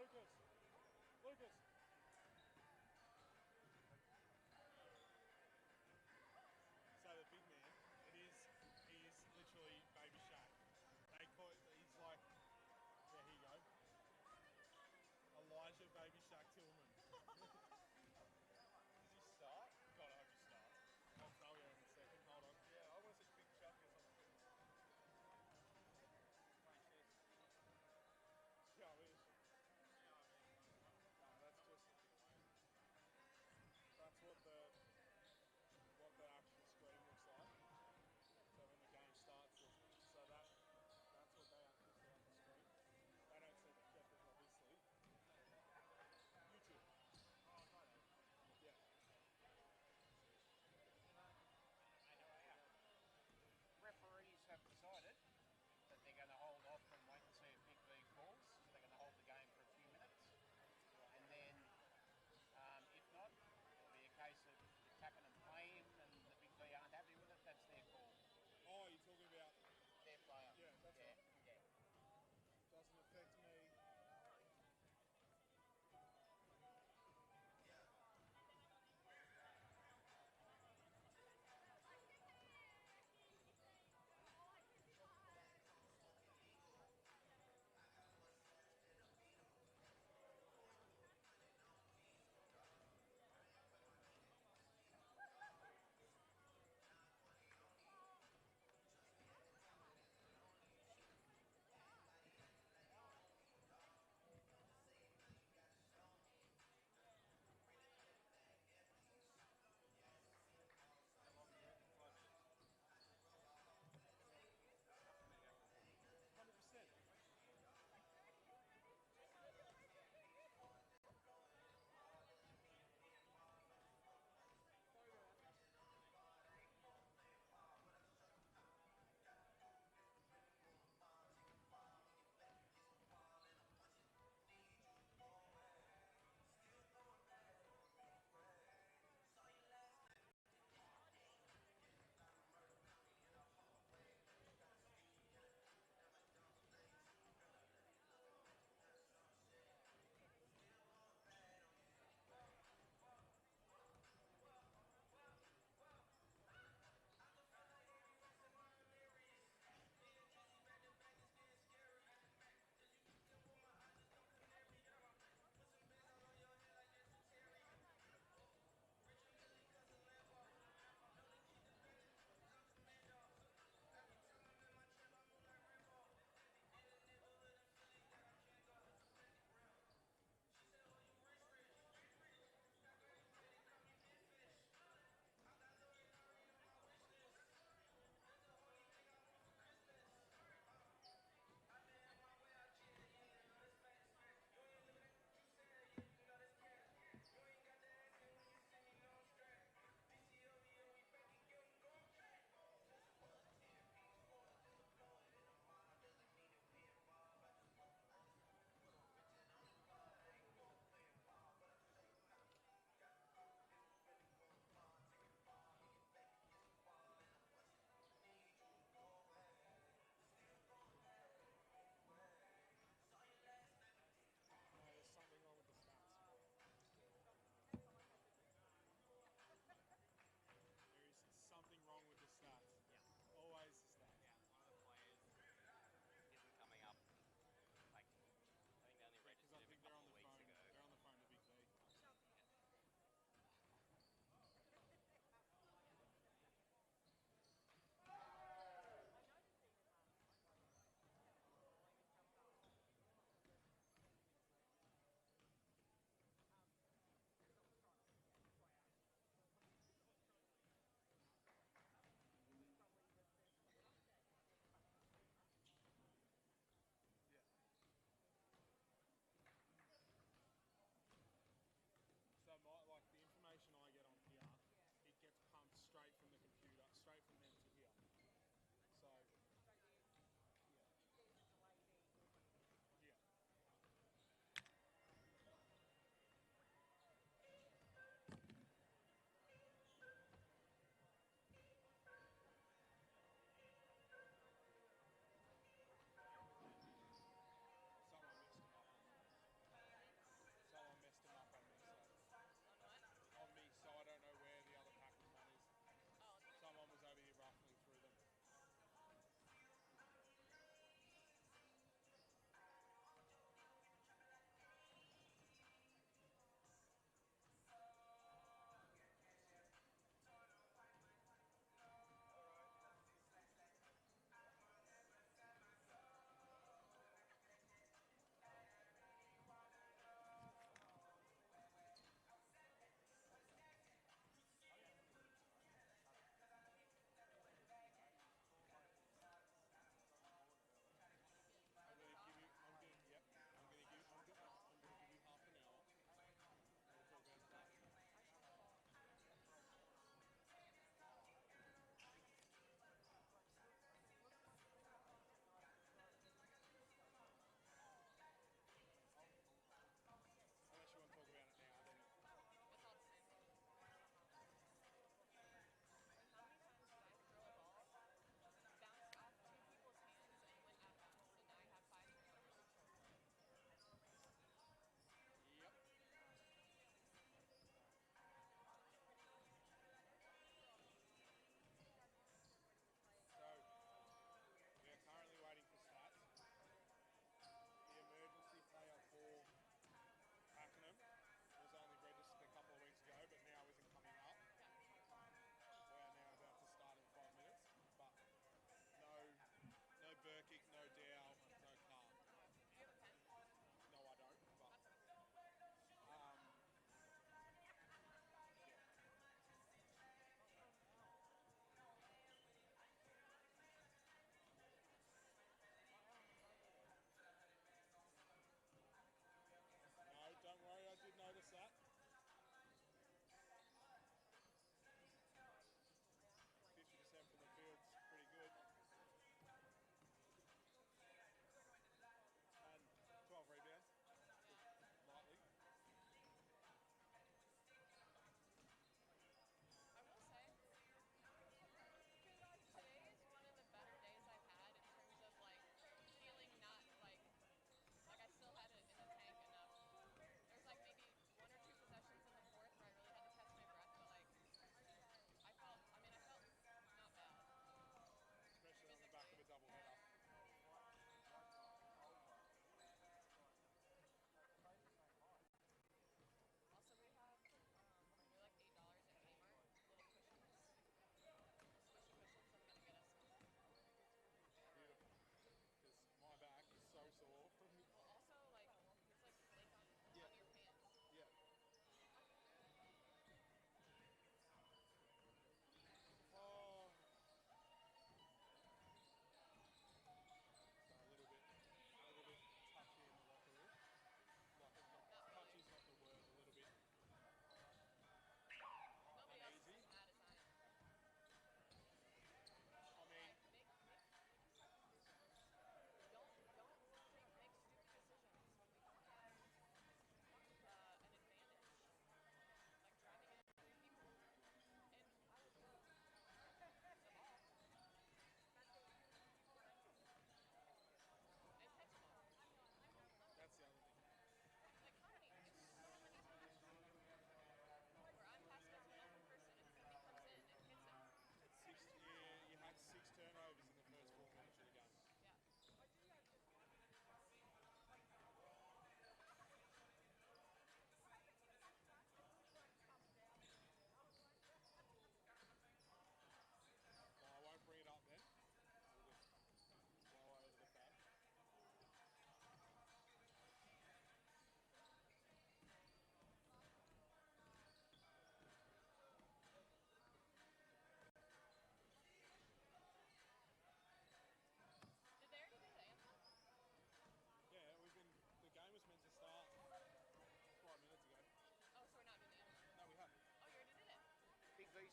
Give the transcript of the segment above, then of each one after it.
Lucas. Lucas. So the big man, he's literally Baby Shaq. He's like, yeah, here you go. Elijah Baby Shaq Tillman. Does he start? God, I hope he starts. I'll tell you in a second, hold on. Yeah, I want to see Big Shaq or something. Yeah, I wish. Nah, that's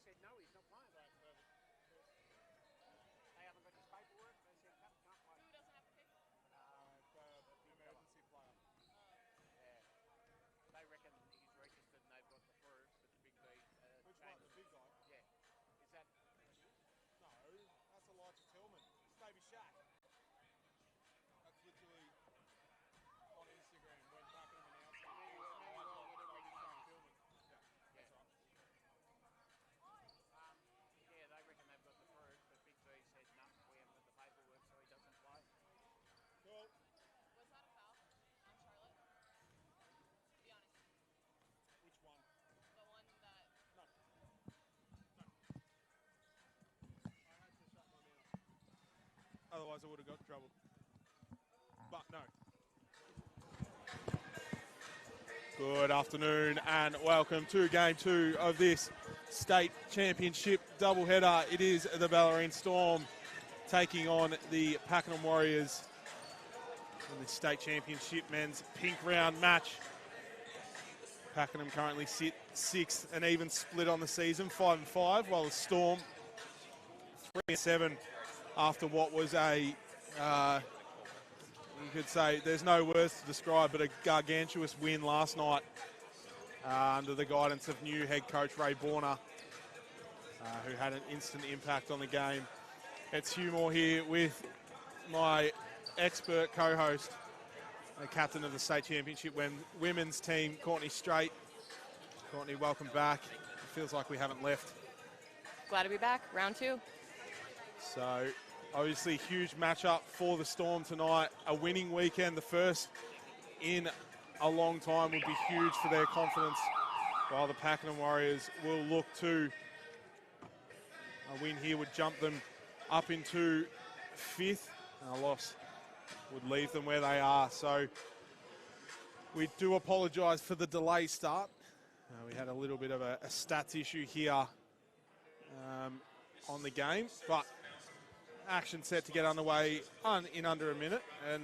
said, no, he's not playing. Right, perfect. They haven't got his paperwork. They said, can't play. Who doesn't have the paper? The big fella. emergency player. Yeah. They reckon he's registered and they've got the proof, but the Big V Which one? The big guy? Yeah. Is that No, that's Elijah Tillman. It's Baby Shaq. That's literally on Instagram when Pakenham announced it. It was Elijah Baby Shaq Tillman. Yeah, that's right. yeah, they reckon they've got the proof, but Big V said, no, we haven't got the paperwork, so he doesn't play. Cool. Was that a foul on Charlotte? Be honest. Which one? The one that. No. No. I had to shut my mouth. Otherwise I would have got in trouble. But no. Good afternoon and welcome to Game 2 of this State Championship doubleheader. It is the Bellarine Storm taking on the Pakenham Warriors in the State Championship men's pink round match. Pakenham currently sit 6th, an even split on the season, 5-5, while the Storm 3-7 after what was a you could say there's no words to describe, but a gargantuous win last night under the guidance of new head coach Ray Borner, who had an instant impact on the game. It's Hugh Moore here with my expert co-host, the captain of the state championship women's team, Courtney Straight. Courtney, welcome back. It feels like we haven't left. Glad to be back, round 2. So, obviously, huge matchup for the Storm tonight. A winning weekend, the first in a long time, would be huge for their confidence, while the Pakenham Warriors will look to a win here would jump them up into 5th, and a loss would leave them where they are. So we do apologise for the delay start. We had a little bit of a stats issue here on the game, but action set to get underway in under a minute. And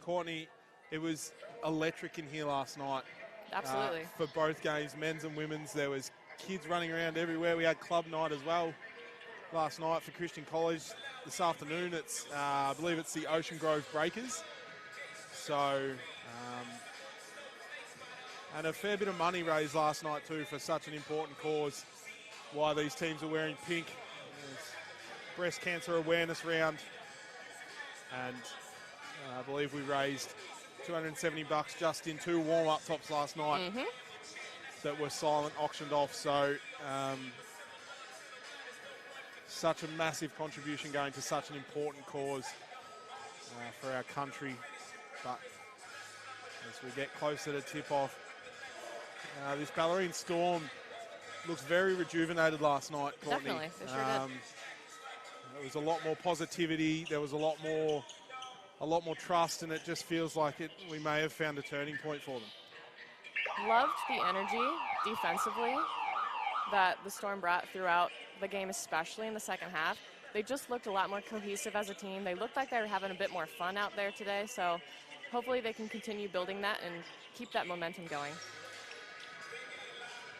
Courtney, it was electric in here last night. Absolutely. For both games, men's and women's. There was kids running around everywhere. We had club night as well last night for Christian College. This afternoon, it's I believe it's the Ocean Grove Breakers. So, and a fair bit of money raised last night too for such an important cause. Why these teams are wearing pink. Breast cancer awareness round, and I believe we raised $270 just in 2 warm-up tops last night that were silent auctioned off. So such a massive contribution going to such an important cause for our country. But as we get closer to tip-off, this Bellarine Storm looks very rejuvenated last night, Courtney. Definitely, they sure did. There was a lot more positivity. There was a lot more trust, and it just feels like we may have found a turning point for them. Loved the energy defensively that the Storm brought throughout the game, especially in the second half. They just looked a lot more cohesive as a team. They looked like they were having a bit more fun out there today, so hopefully they can continue building that and keep that momentum going.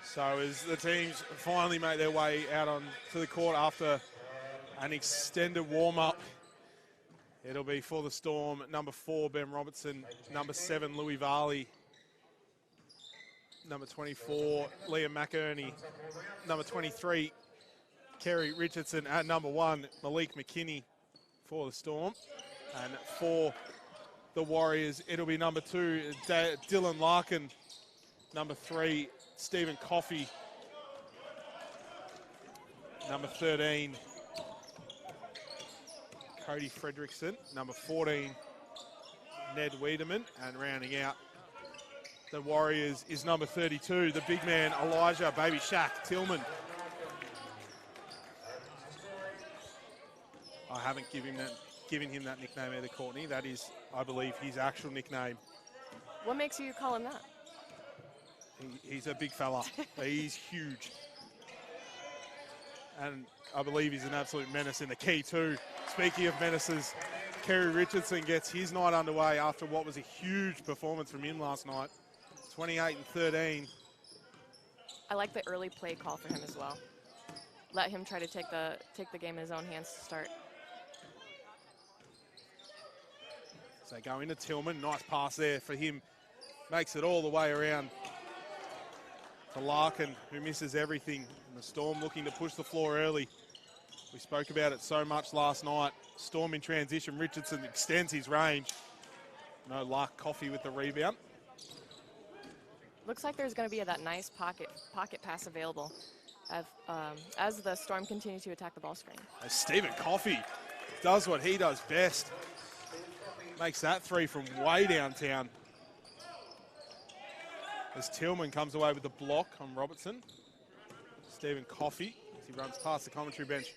So as the teams finally make their way out onto the court after an extended warm-up, it'll be for the Storm, number 4, Ben Robertson, number 7, Louis Varley, number 24, Liam McInerney, number 23, Kerry Richardson, at number 1, Malik McKinney for the Storm. And for the Warriors, it'll be number 2, Dylan Larkin, number 3, Stephen Coffey, number 13, Cody Fredrickson, number 14, Ned Wiedemann, and rounding out the Warriors is number 32, the big man Elijah Baby Shaq Tillman. I haven't given him that nickname either, Courtney. That is, I believe, his actual nickname. What makes you call him that? He's a big fella. He's huge. And I believe he's an absolute menace in the key too. Speaking of menaces, Kerry Richardson gets his night underway after what was a huge performance from him last night. 28 and 13. I like the early play call for him as well. let him try to take the game in his own hands to start. So go into Tillman. Nice pass there for him. Makes it all the way around to Larkin, who misses everything. And the Storm looking to push the floor early. We spoke about it so much last night. Storm in transition. Richardson extends his range. No luck. Coffee with the rebound. Looks like there's going to be that nice pocket pass available as the Storm continue to attack the ball screen. As Stephen Coffey does what he does best. Makes that three from way downtown. As Tillman comes away with the block on Robertson. Stephen Coffey, as he runs past the commentary bench.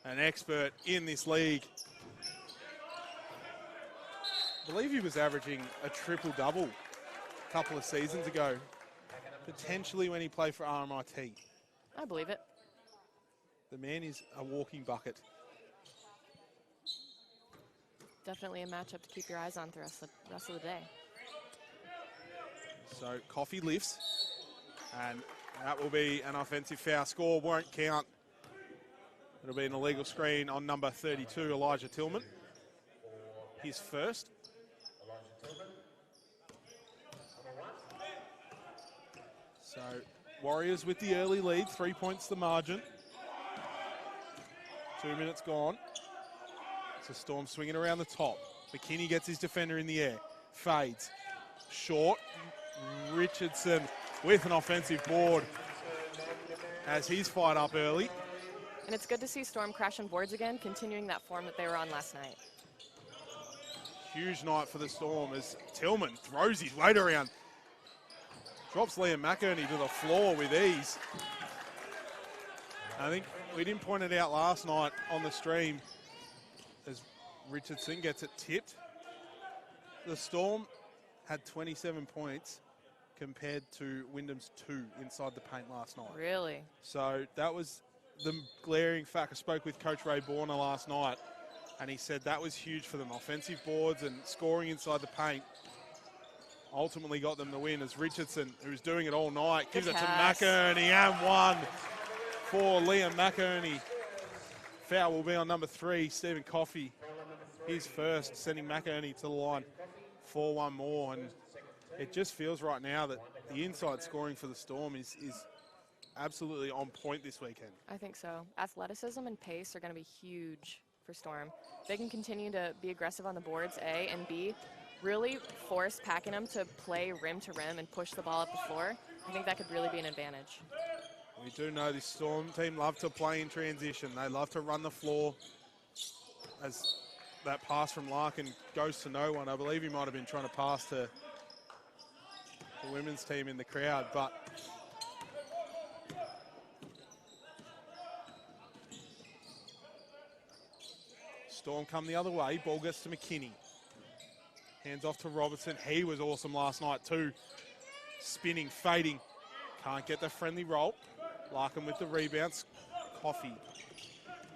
An expert in this league. I believe he was averaging a triple-double a couple of seasons ago. Potentially when he played for RMIT. I believe it. The man is a walking bucket. Definitely a matchup to keep your eyes on the rest of the day. So Coffey lifts, and that will be an offensive foul. Score won't count. It'll be an illegal screen on number 32, Elijah Tillman. His first. So Warriors with the early lead, 3 points the margin. 2 minutes gone. So Storm swinging around the top. McKinney gets his defender in the air. Fades. Short. Richardson with an offensive board as he's fired up early. And it's good to see Storm crash on boards again, continuing that form that they were on last night. Huge night for the Storm as Tillman throws his weight around. Drops Liam McInerney to the floor with ease. I think we didn't point it out last night on the stream as Richardson gets it tipped. The Storm had 27 points compared to Wyndham's 2 inside the paint last night. Really? So that was the glaring fact. I spoke with Coach Ray Borner last night, and he said that was huge for them. Offensive boards and scoring inside the paint ultimately got them the win as Richardson, who's doing it all night, gives it to McInerney and one for Liam McInerney. Foul will be on number 3, Stephen Coffey. His first, sending McInerney to the line for one more. And it just feels right now that the inside scoring for the Storm is absolutely on point this weekend. I think so. Athleticism and pace are going to be huge for Storm. They can continue to be aggressive on the boards, A, and B, really force Pakenham to play rim to rim and push the ball up the floor. I think that could really be an advantage. We do know this Storm team love to play in transition. They love to run the floor as that pass from Larkin goes to no one. I believe he might have been trying to pass to the women's team in the crowd, but Storm come the other way. Ball gets to McKinney. Hands off to Robertson. He was awesome last night too. Spinning, fading. Can't get the friendly roll. Larkin with the rebounds. Coffey.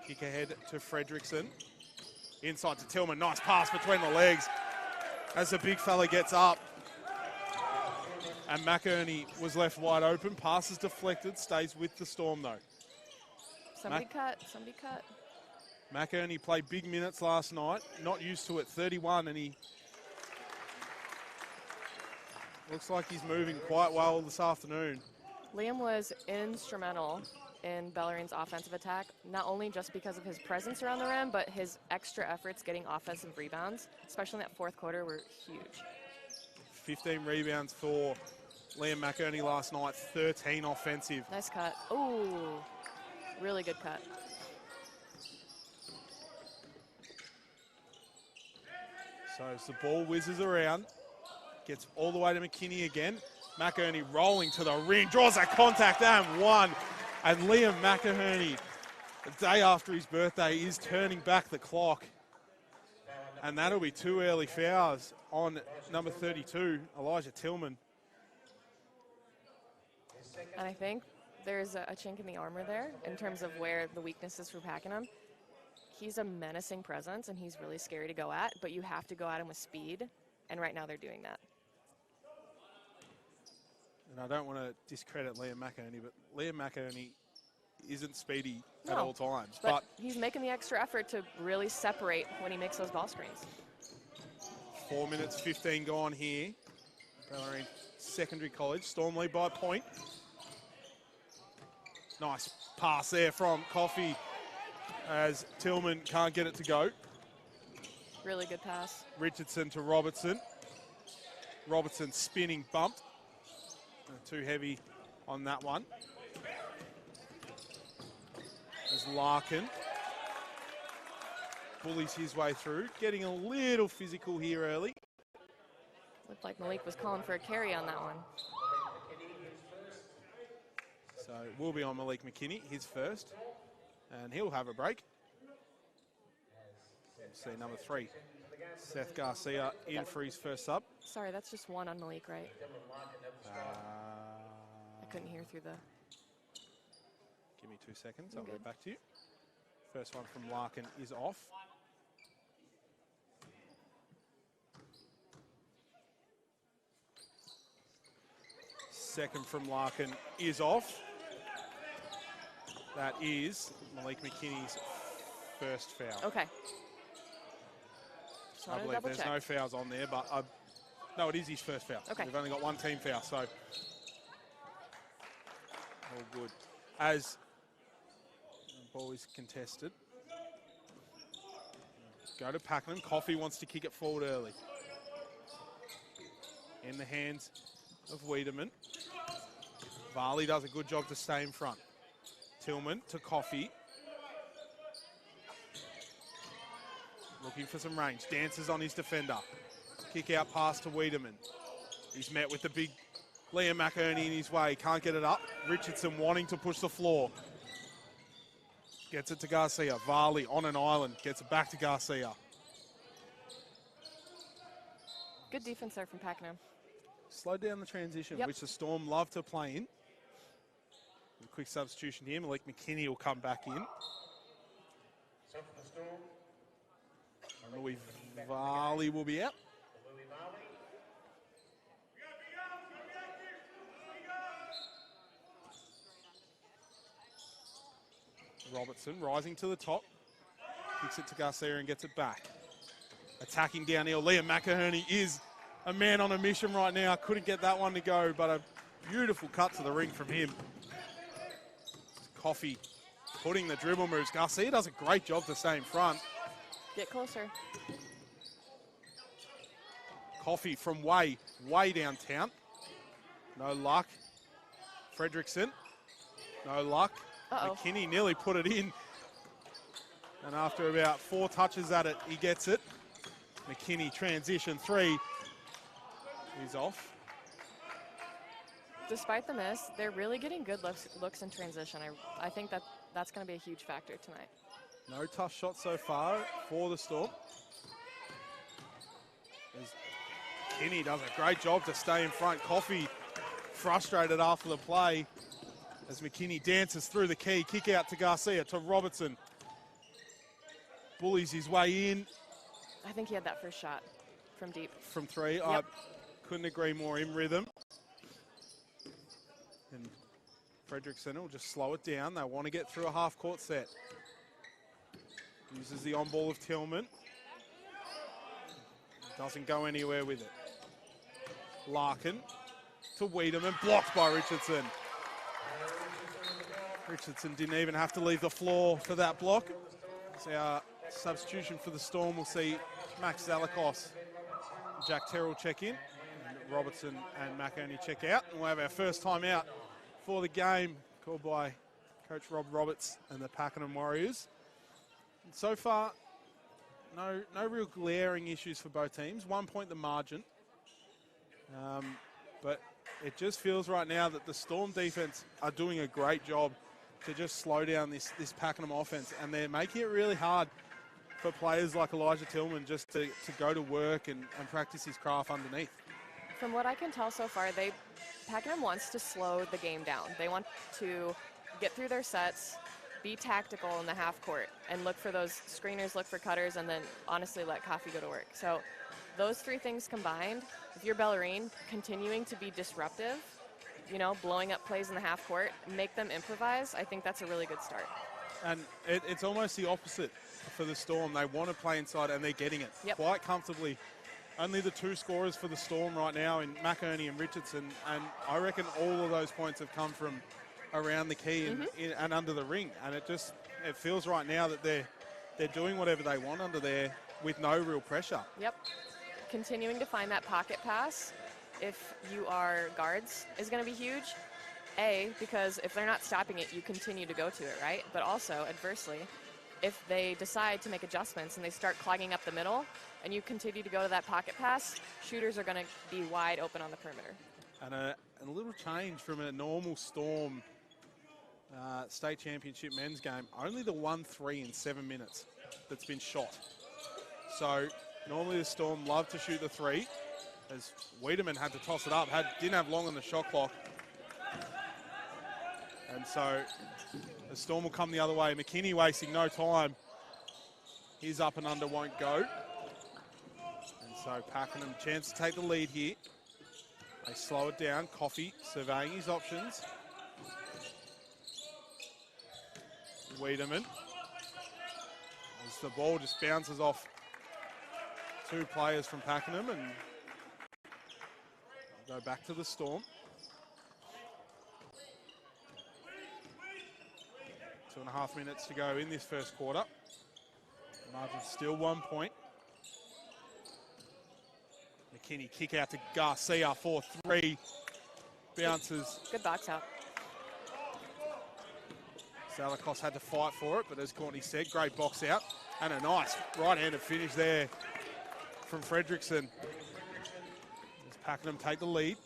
Kick ahead to Fredrickson. Inside to Tillman. Nice pass between the legs as the big fella gets up. And McInerney was left wide open. Pass is deflected. Stays with the Storm though. Somebody cut. McInerney played big minutes last night. Not used to it. 31, and he looks like he's moving quite well this afternoon. Liam was instrumental in Bellarine's offensive attack, not only just because of his presence around the rim, but his extra efforts getting offensive rebounds, especially in that fourth quarter, were huge. 15 rebounds for Liam McInerney last night, 13 offensive. Nice cut. Ooh, really good cut. So as the ball whizzes around, gets all the way to McKinney again. McInerney rolling to the ring, draws that contact and one. And Liam McInerney, the day after his birthday, is turning back the clock. And that'll be 2 early fouls on number 32, Elijah Tillman. And I think there's a chink in the armor there in terms of where the weakness is for Pakenham. He's a menacing presence, and he's really scary to go at, but you have to go at him with speed, and right now they're doing that. And I don't want to discredit Liam McInerney, but Liam McInerney isn't speedy at No, all times. But he's making the extra effort to really separate when he makes those ball screens. 4 minutes 15 gone here. Bellarine Secondary College. Storm lead by a point. Nice pass there from Coffey as Tillman can't get it to go. Really good pass. Richardson to Robertson. Robertson spinning bumped. Too heavy on that one. As Larkin bullies his way through, getting a little physical here early. Looked like Malik was calling for a carry on that one. So it will be on Malik McKinney, his first, and he'll have a break. See number 3, Seth Garcia in for his first sub. Sorry, that's just one on Malik, right? I couldn't hear through the... Give me 2 seconds, You're I'll good. get back to you. First one from Larkin is off. Second from Larkin is off. That is Malik McKinney's first foul. Okay. Just I wanted to believe double there's check. no fouls on there, but no, it is his first foul. Okay. We've only got one team foul, so all good. As the ball is contested. Go to Pakenham. Coffey wants to kick it forward early. In the hands of Wiedemann. Varley does a good job to stay in front. Tillman to Coffey. Looking for some range. Dances on his defender. Kick out pass to Wiedemann. He's met with the big Liam McInerney in his way. Can't get it up. Richardson wanting to push the floor. Gets it to Garcia. Varley on an island. Gets it back to Garcia. Good defense there from Pakenham. Slow down the transition, Yep. which the Storm love to play in. A quick substitution here. Malik McKinney will come back in. Louis Varley will be out. Robertson rising to the top. Kicks it to Garcia and gets it back. Attacking downhill. Liam McInerney is a man on a mission right now. Couldn't get that one to go, but a beautiful cut to the ring from him. Coffey putting the dribble moves. Garcia does a great job to stay in front. Get closer. Coffey from way downtown. No luck. Fredrickson. No luck. Uh-oh. McKinney nearly put it in. And after about 4 touches at it, he gets it. McKinney transition 3. He's off. Despite the miss, they're really getting good looks in transition. I think that's going to be a huge factor tonight. No tough shots so far for the Storm. As McKinney does a great job to stay in front. Coffey frustrated after the play as McKinney dances through the key. Kick out to Garcia, to Robertson. Bullies his way in. I think he had that first shot from deep. From 3. Yep. I couldn't agree more, in rhythm. And Fredrickson will just slow it down. They want to get through a half-court set. Uses the on-ball of Tillman. Doesn't go anywhere with it. Larkin to Wiedemann, blocked by Richardson. Richardson didn't even have to leave the floor for that block. So our substitution for the Storm will see Max Zalakos, Jack Terrell check in, and Robertson and McInerney check out. And we'll have our first time out for the game, called by Coach Rob Roberts and the Pakenham Warriors. And so far, no real glaring issues for both teams. 1 point the margin. But it just feels right now that the Storm defense are doing a great job to just slow down this Pakenham offense. And they're making it really hard for players like Elijah Tillman just to go to work and practice his craft underneath. From what I can tell so far, Pakenham wants to slow the game down. They want to get through their sets, be tactical in the half court, and look for those screeners, look for cutters, and then honestly let Coffey go to work. So those 3 things combined, if you're Bellarine, continuing to be disruptive you know, blowing up plays in the half court, make them improvise, I think that's a really good start. And it's almost the opposite for the Storm. They want to play inside, and they're getting it quite comfortably. Only the 2 scorers for the Storm right now in McInerney and Richardson, and I reckon all of those points have come from around the key and under the ring. And it feels right now that they're doing whatever they want under there with no real pressure. Yep. Continuing to find that pocket pass, if you are guards, is going to be huge. Because if they're not stopping it, you continue to go to it, right? But also, adversely, if they decide to make adjustments and they start clogging up the middle and you continue to go to that pocket pass, shooters are going to be wide open on the perimeter. And a little change from a normal Storm state championship men's game. Only the 1-3 in 7 minutes that's been shot. So normally the Storm love to shoot the 3, as Wiedemann had to toss it up, didn't have long on the shot clock. And so the Storm will come the other way. McKinney wasting no time. His up and under won't go. And so Pakenham chance to take the lead here. They slow it down. Coffey surveying his options. Wiedemann. As the ball just bounces off 2 players from Pakenham, and go back to the Storm. 2.5 minutes to go in this first quarter. Margin still 1 point. McKinney kick out to Garcia for 3. Bounces. Good box out. Zalakos had to fight for it, but as Courtney said, great box out. And a nice right-handed finish there from Fredrickson. As Pakenham take the lead.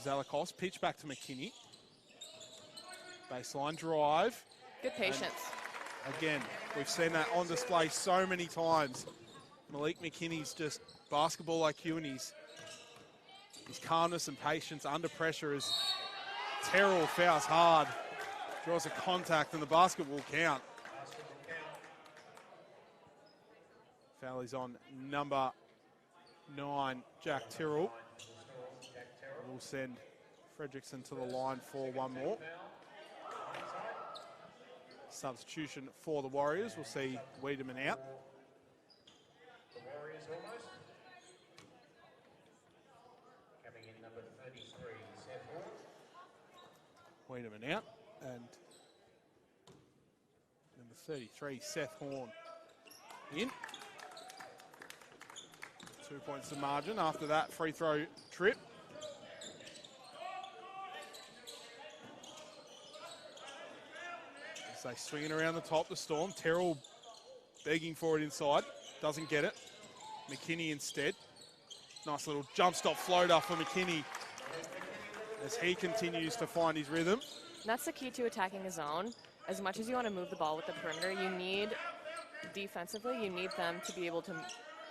Zalakos pitch back to McKinney. Baseline drive. Good patience. And again, we've seen that on display so many times. Malik McKinney's just basketball IQ and his calmness and patience under pressure as Terrell fouls hard, draws a contact, and the basket will count. Foul is on number 9, Jack Tyrrell. We'll send Fredrickson to the line for one more. Substitution for the Warriors. We'll see Wiedemann out. The Warriors almost. Coming in number 33, Seth Horn. Wiedemann out. And number 33, Seth Horn in. 2 points to margin after that free throw trip. As they swing it around the top, the Storm. Terrell begging for it inside. Doesn't get it. McKinney instead. Nice little jump stop floater for McKinney as he continues to find his rhythm. And that's the key to attacking a zone. As much as you want to move the ball with the perimeter, you need, defensively, you need them to be able to,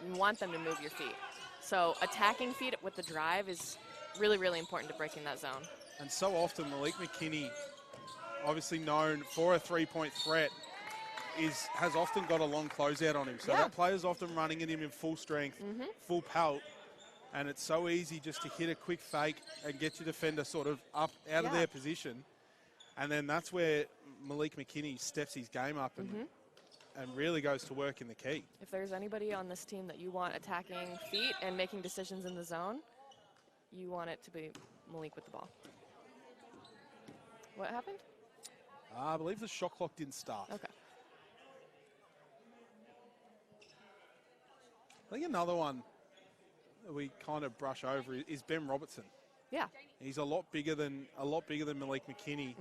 you want them to move your feet. So attacking feet with the drive is really, really important to breaking that zone. And so often Malik McKinney, obviously known for a three-point threat, has often got a long closeout on him. So that player's often running at him in full strength, full pelt, and it's so easy just to hit a quick fake and get your defender sort of up out of their position. And then that's where Malik McKinney steps his game up and really goes to work in the key. If there's anybody on this team that you want attacking feet and making decisions in the zone, you want it to be Malik with the ball. What happened? I believe the shot clock didn't start. Okay. I think another one that we kind of brush over is Ben Robertson. Yeah. He's a lot bigger than Malik McKinney,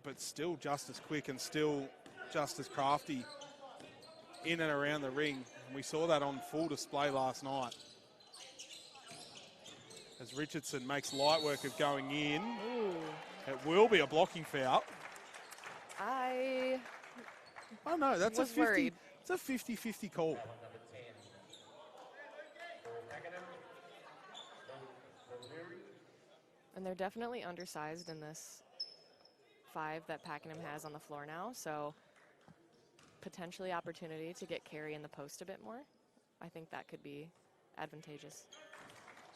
but still just as quick and still just as crafty in and around the ring. And we saw that on full display last night. As Richardson makes light work of going in. Ooh. It will be a blocking foul. I no, that's was worried. It's a 50-50 call. Number 10. Pakenham. And they're definitely undersized in this 5 that Pakenham has on the floor now, so potentially opportunity to get carry in the post a bit more. I think that could be advantageous.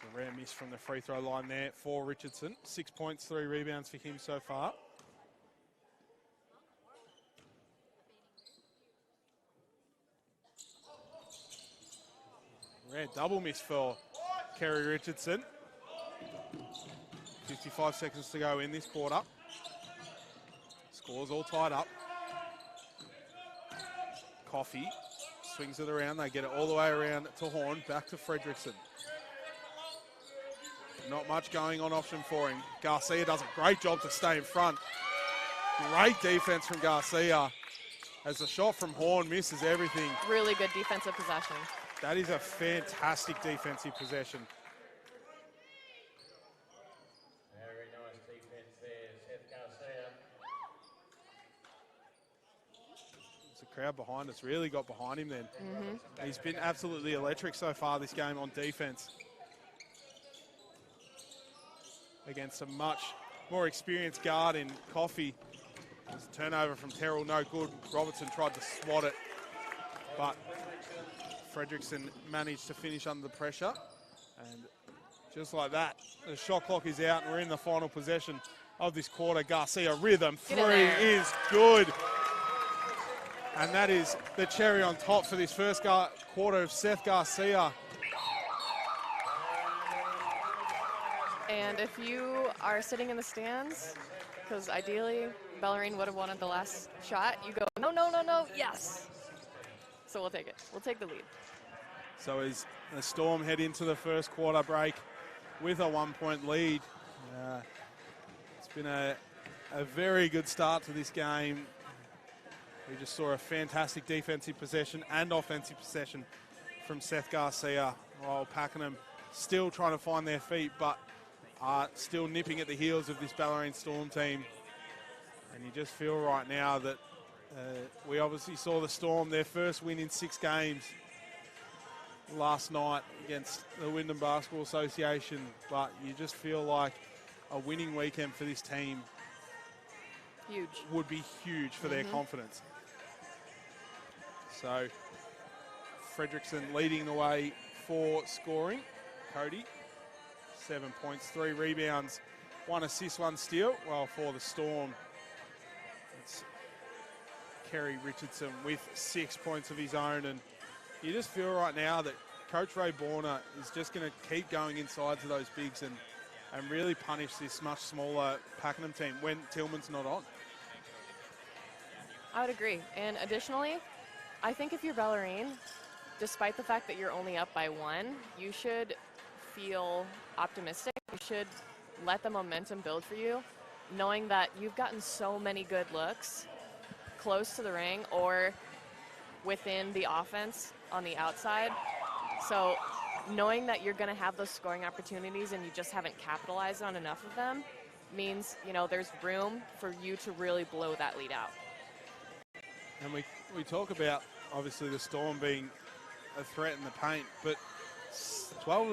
A rare miss from the free throw line there for Richardson. 6 points, 3 rebounds for him so far. Rare double miss for Kerry Richardson. 55 seconds to go in this quarter. Scores all tied up. Coffey swings it around. They get it all the way around to Horn. Back to Fredrickson. Not much going on option for him. Garcia does a great job to stay in front. Great defense from Garcia. As the shot from Horn misses everything. Really good defensive possession. That is a fantastic defensive possession. Very nice defense there, Seth Garcia. There's a crowd behind us. Really got behind him then. He's been absolutely electric so far this game on defense. Against a much more experienced guard in Coffey. There's a turnover from Terrell, no good. Robertson tried to swat it, but Fredrickson managed to finish under the pressure. And just like that, the shot clock is out and we're in the final possession of this quarter. Garcia rhythm three is good. And that is the cherry on top for this first quarter of Seth Garcia. And if you are sitting in the stands, because ideally Bellarine would have wanted the last shot, you go, no, no, no, no, yes. So we'll take it. We'll take the lead. So as the Storm head into the first quarter break with a 1-point lead, it's been a very good start to this game. We just saw a fantastic defensive possession and offensive possession from Seth Garcia, while Pakenham still trying to find their feet, but still nipping at the heels of this Bellarine Storm team. And you just feel right now that we obviously saw the Storm, their first win in 6 games last night against the Wyndham Basketball Association, but you just feel like a winning weekend for this team would be huge for their confidence. So Fredrickson leading the way for scoring. Cody, 7 points, 3 rebounds, 1 assist, 1 steal. While for the Storm, it's Kerry Richardson with 6 points of his own. And you just feel right now that Coach Ray Borner is just going to keep going inside to those bigs and really punish this much smaller Pakenham team when Tillman's not on. I would agree. And additionally, I think if you're Bellarine, despite the fact that you're only up by 1, you should feel optimistic. You should let the momentum build for you, knowing that you've gotten so many good looks close to the ring or within the offense on the outside. So knowing that you're going to have those scoring opportunities and you just haven't capitalized on enough of them means, you know, there's room for you to really blow that lead out. And we talk about, obviously, the Storm being a threat in the paint, but 12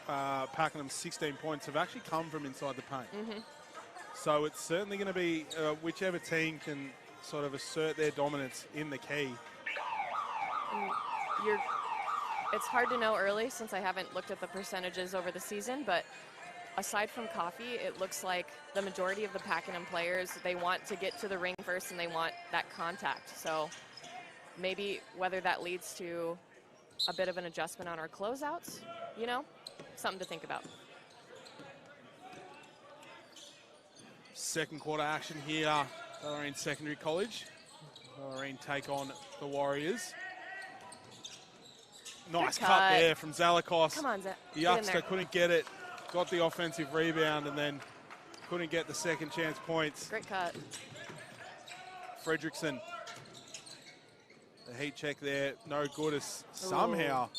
of Pakenham's 16 points have actually come from inside the paint. So it's certainly going to be whichever team can sort of assert their dominance in the key. It's hard to know early since I haven't looked at the percentages over the season, but aside from Coffey, it looks like the majority of the Pakenham players, they want to get to the ring first and they want that contact. So maybe whether that leads to a bit of an adjustment on our closeouts, you know, something to think about. Second quarter action here, Bellarine Secondary College. Bellarine take on the Warriors. Nice cut there from Zalakos. Come on, Zach. The youngster couldn't get it, got the offensive rebound, and then couldn't get the second chance points. Great cut. Fredrickson, the heat check there, no good as somehow.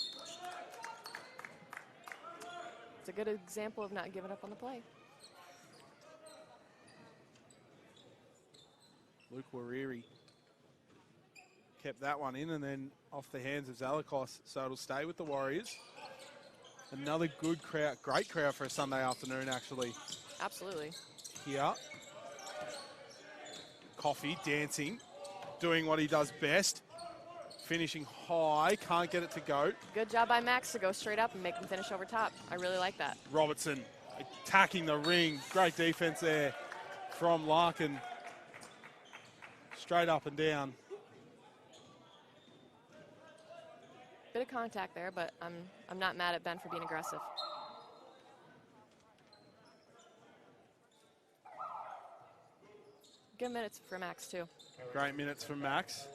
It's a good example of not giving up on the play. Luke Wariri kept that one in and then off the hands of Zalakos, so it'll stay with the Warriors. Another good crowd, great crowd for a Sunday afternoon, actually. Absolutely. Here. Coffey dancing, doing what he does best. finishing high, can't get it to go. Good job by Max to go straight up and make him finish over top. I really like that. Robertson attacking the ring. Great defense there from Larkin. Straight up and down. Bit of contact there, but I'm not mad at Ben for being aggressive. Good minutes for Max too. Great minutes from Max.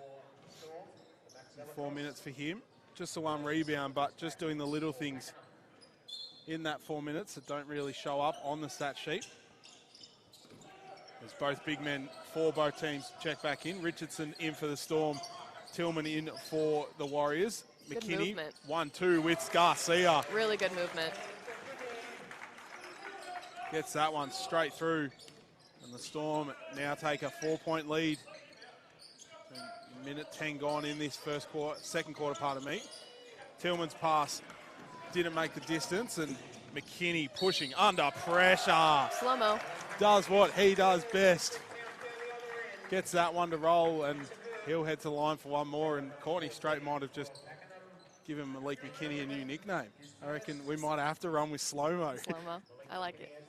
4 minutes for him. Just the one rebound, but just doing the little things in that 4 minutes that don't really show up on the stat sheet. As both big men for both teams check back in. Richardson in for the Storm. Tillman in for the Warriors. Good McKinney, movement. 1-2 with Garcia. Really good movement. Gets that one straight through. And the Storm now take a 4-point lead. Minute 10 gone in this second quarter, pardon me. Tillman's pass didn't make the distance, and McKinney pushing under pressure. Slow-mo. Does what he does best. Gets that one to roll, and he'll head to the line for one more, and Courtney Strait might have just given Malik McKinney a new nickname. I reckon we might have to run with slow-mo. Slow-mo. I like it.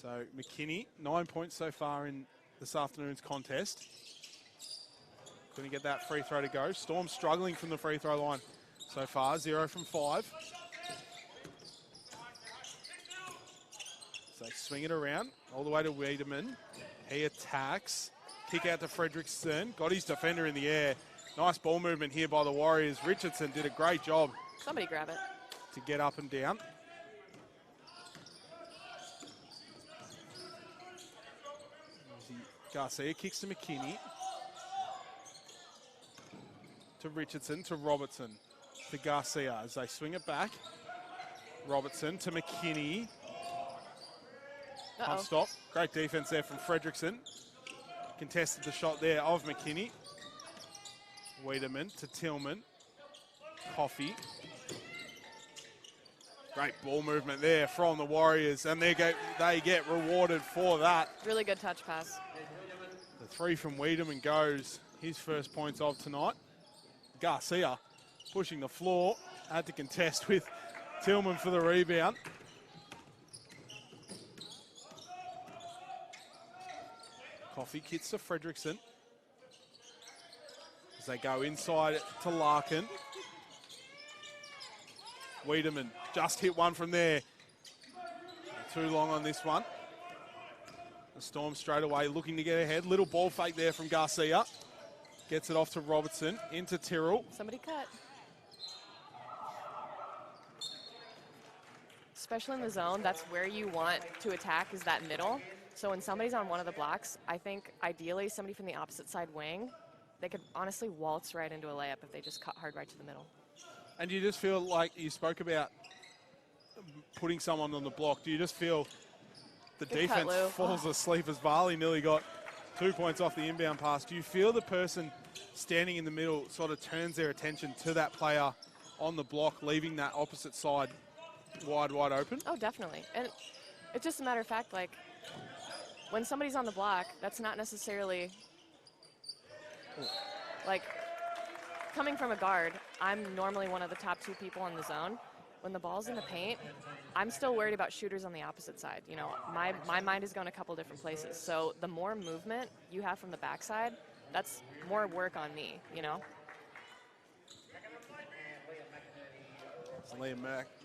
So McKinney, 9 points so far in this afternoon's contest. Couldn't get that free throw to go. Storm struggling from the free throw line so far, 0 from 5. So swing it around all the way to Wiedemann. He attacks. Kick out to Fredrickson. Got his defender in the air. Nice ball movement here by the Warriors. Richardson did a great job Somebody grab it. to get up and down. Garcia kicks to McKinney. To Richardson, to Robertson, to Garcia as they swing it back. Robertson to McKinney. Pump stop. Great defense there from Fredrickson. Contested the shot there of McKinney. Wiedemann to Tillman. Coffey. Great ball movement there from the Warriors, and they get rewarded for that. Really good touch pass. The three from Wiedemann goes his first points of tonight. Garcia pushing the floor. Had to contest with Tillman for the rebound. Coffey kicks to Fredrickson. As they go inside to Larkin. Wiedemann just hit one from there. Too long on this one. The Storm straight away looking to get ahead. Little ball fake there from Garcia. Gets it off to Robertson, into Tyrrell. Somebody cut. Especially in the zone, that's where you want to attack, is that middle. So when somebody's on one of the blocks, I think ideally somebody from the opposite side wing, they could honestly waltz right into a layup if they just cut hard right to the middle. And you just feel like you spoke about putting someone on the block. Do you just feel the Good defense cut, Lou. falls asleep as Varley nearly got 2 points off the inbound pass? Do you feel the person standing in the middle sort of turns their attention to that player on the block, leaving that opposite side wide open? Oh, definitely. And it's just a matter of fact, like, when somebody's on the block, that's not necessarily, like, coming from a guard, I'm normally one of the top 2 people in the zone. When the ball's in the paint, I'm still worried about shooters on the opposite side. You know, my mind is going a couple different places. So the more movement you have from the backside, that's more work on me, you know? So Liam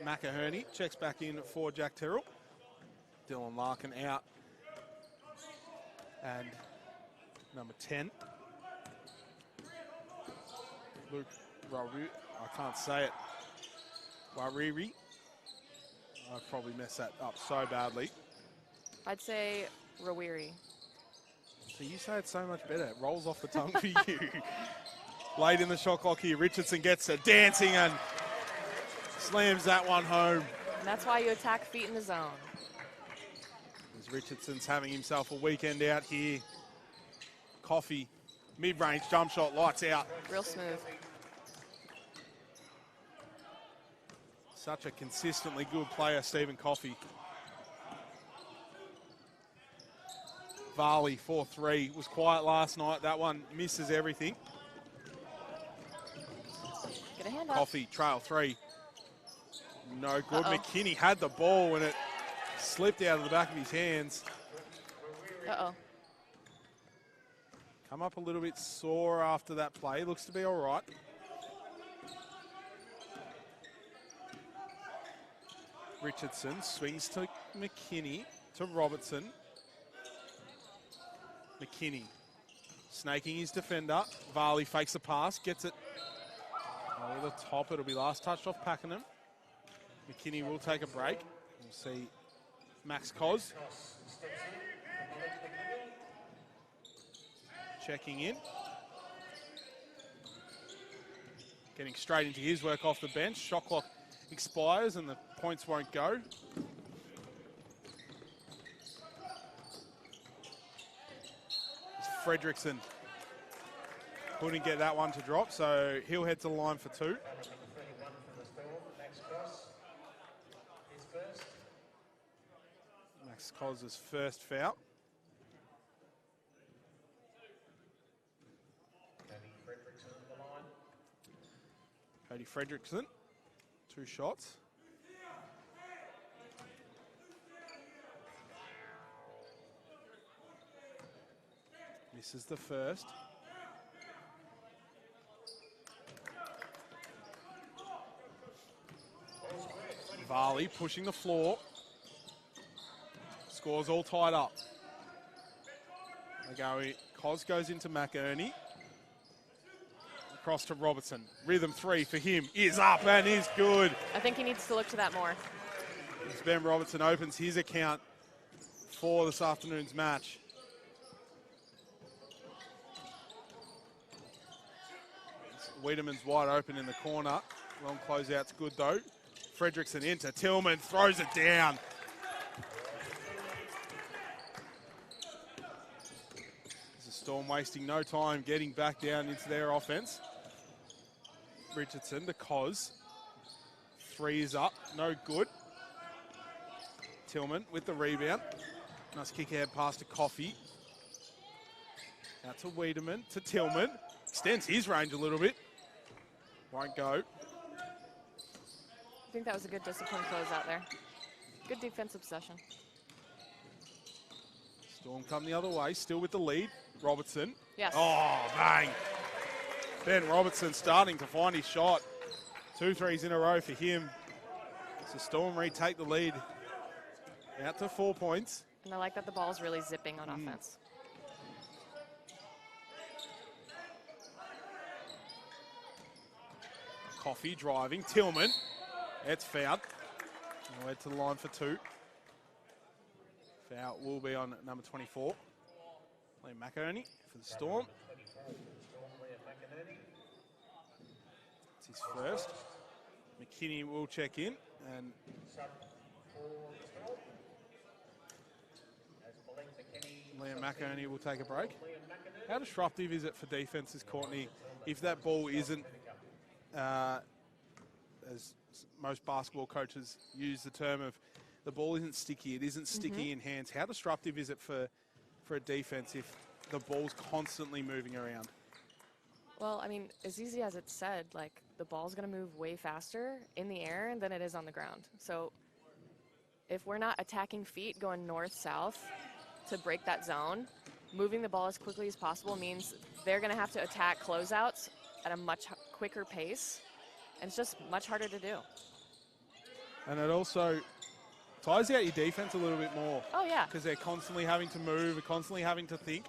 McInerney checks back in for Jack Tyrrell. Dylan Larkin out. And number 10. Luke Raru, I can't say it. Wariri. I've probably messed that up so badly. I'd say Rawiri. So you say it so much better. It rolls off the tongue for you. Late in the shot clock here, Richardson gets it, dancing and slams that one home. And that's why you attack feet in the zone. As Richardson's having himself a weekend out here. Coffey, mid-range jump shot, lights out. Real smooth. Such a consistently good player, Stephen Coffey. Varley, 4-3. Was quiet last night. That one misses everything. Get a hand up. Coffee, trail 3. No good. Uh-oh. McKinney had the ball when it slipped out of the back of his hands. Uh-oh. Come up a little bit sore after that play. Looks to be all right. Richardson swings to McKinney, to Robertson. McKinney snaking his defender. Varley fakes the pass, gets it over the top. It'll be last touched off Pakenham. McKinney will take a break. We'll see Max Cos checking in. Getting straight into his work off the bench. Shot clock expires and the points won't go. Fredrickson couldn't get that one to drop, so he'll head to the line for 2. Number 31 from the Storm, Max Cross. His first. Max Cos's first foul. Cody Fredrickson on the line. Cody Fredrickson, 2 shots. Misses the first. Varley pushing the floor. Scores all tied up. Cos goes into McInerney. Across to Robertson. Rhythm 3 for him is up and is good. I think he needs to look to that more. As Ben Robertson opens his account for this afternoon's match. Wiedemann's wide open in the corner. Long closeout's good though. Fredrickson into Tillman, throws it down. This is Storm wasting no time getting back down into their offense. Richardson to Cos. 3 is up, no good. Tillman with the rebound. Nice kick ahead pass to Coffey. Out to Wiedemann, to Tillman. Extends his range a little bit. Won't go. I think that was a good disciplined close out there. Good defensive possession. Storm come the other way, still with the lead. Robertson. Yes. Oh, bang. Ben Robertson starting to find his shot. 2 threes in a row for him. So Storm retake the lead. Out to 4 points. And I like that the ball's really zipping on offense. Coffey driving. Tillman. It's fouled. We'll head to the line for 2. Foul will be on number 24. Liam McInerney for the Storm. 24 for the Storm, Liam McInerney. It's his first. McKinney will check in. And Sub for the Storm. As Malik McKinney. Liam McInerney will take a break. Liam McInerney. How disruptive is it for defences, Courtney, if that ball isn't, as most basketball coaches use the term of, the ball isn't sticky, it isn't sticky in hands. How disruptive is it for a defense if the ball's constantly moving around? Well, I mean, as easy as it's said, like, the ball's going to move way faster in the air than it is on the ground. So if we're not attacking feet going north-south to break that zone, moving the ball as quickly as possible means they're going to have to attack closeouts at a much quicker pace, and it's just much harder to do. And it also tires out your defense a little bit more. Oh, yeah. Because they're constantly having to move, constantly having to think.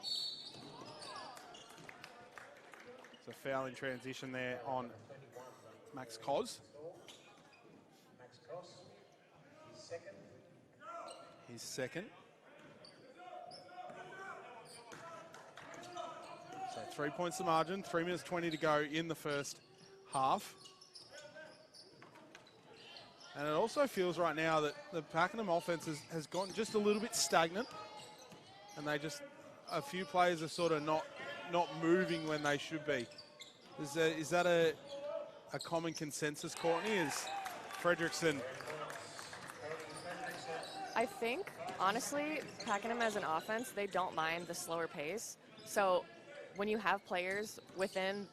It's a foul in transition there on Max Cos. Max Cross. His second. His second. So 3 points the margin, 3 minutes 20 to go in the first half. And it also feels right now that the Pakenham offense has gotten just a little bit stagnant. And a few players are sort of not moving when they should be. Is that a common consensus, Courtney? Is Fredrickson? I think, honestly, Pakenham as an offense, they don't mind the slower pace. So when you have players within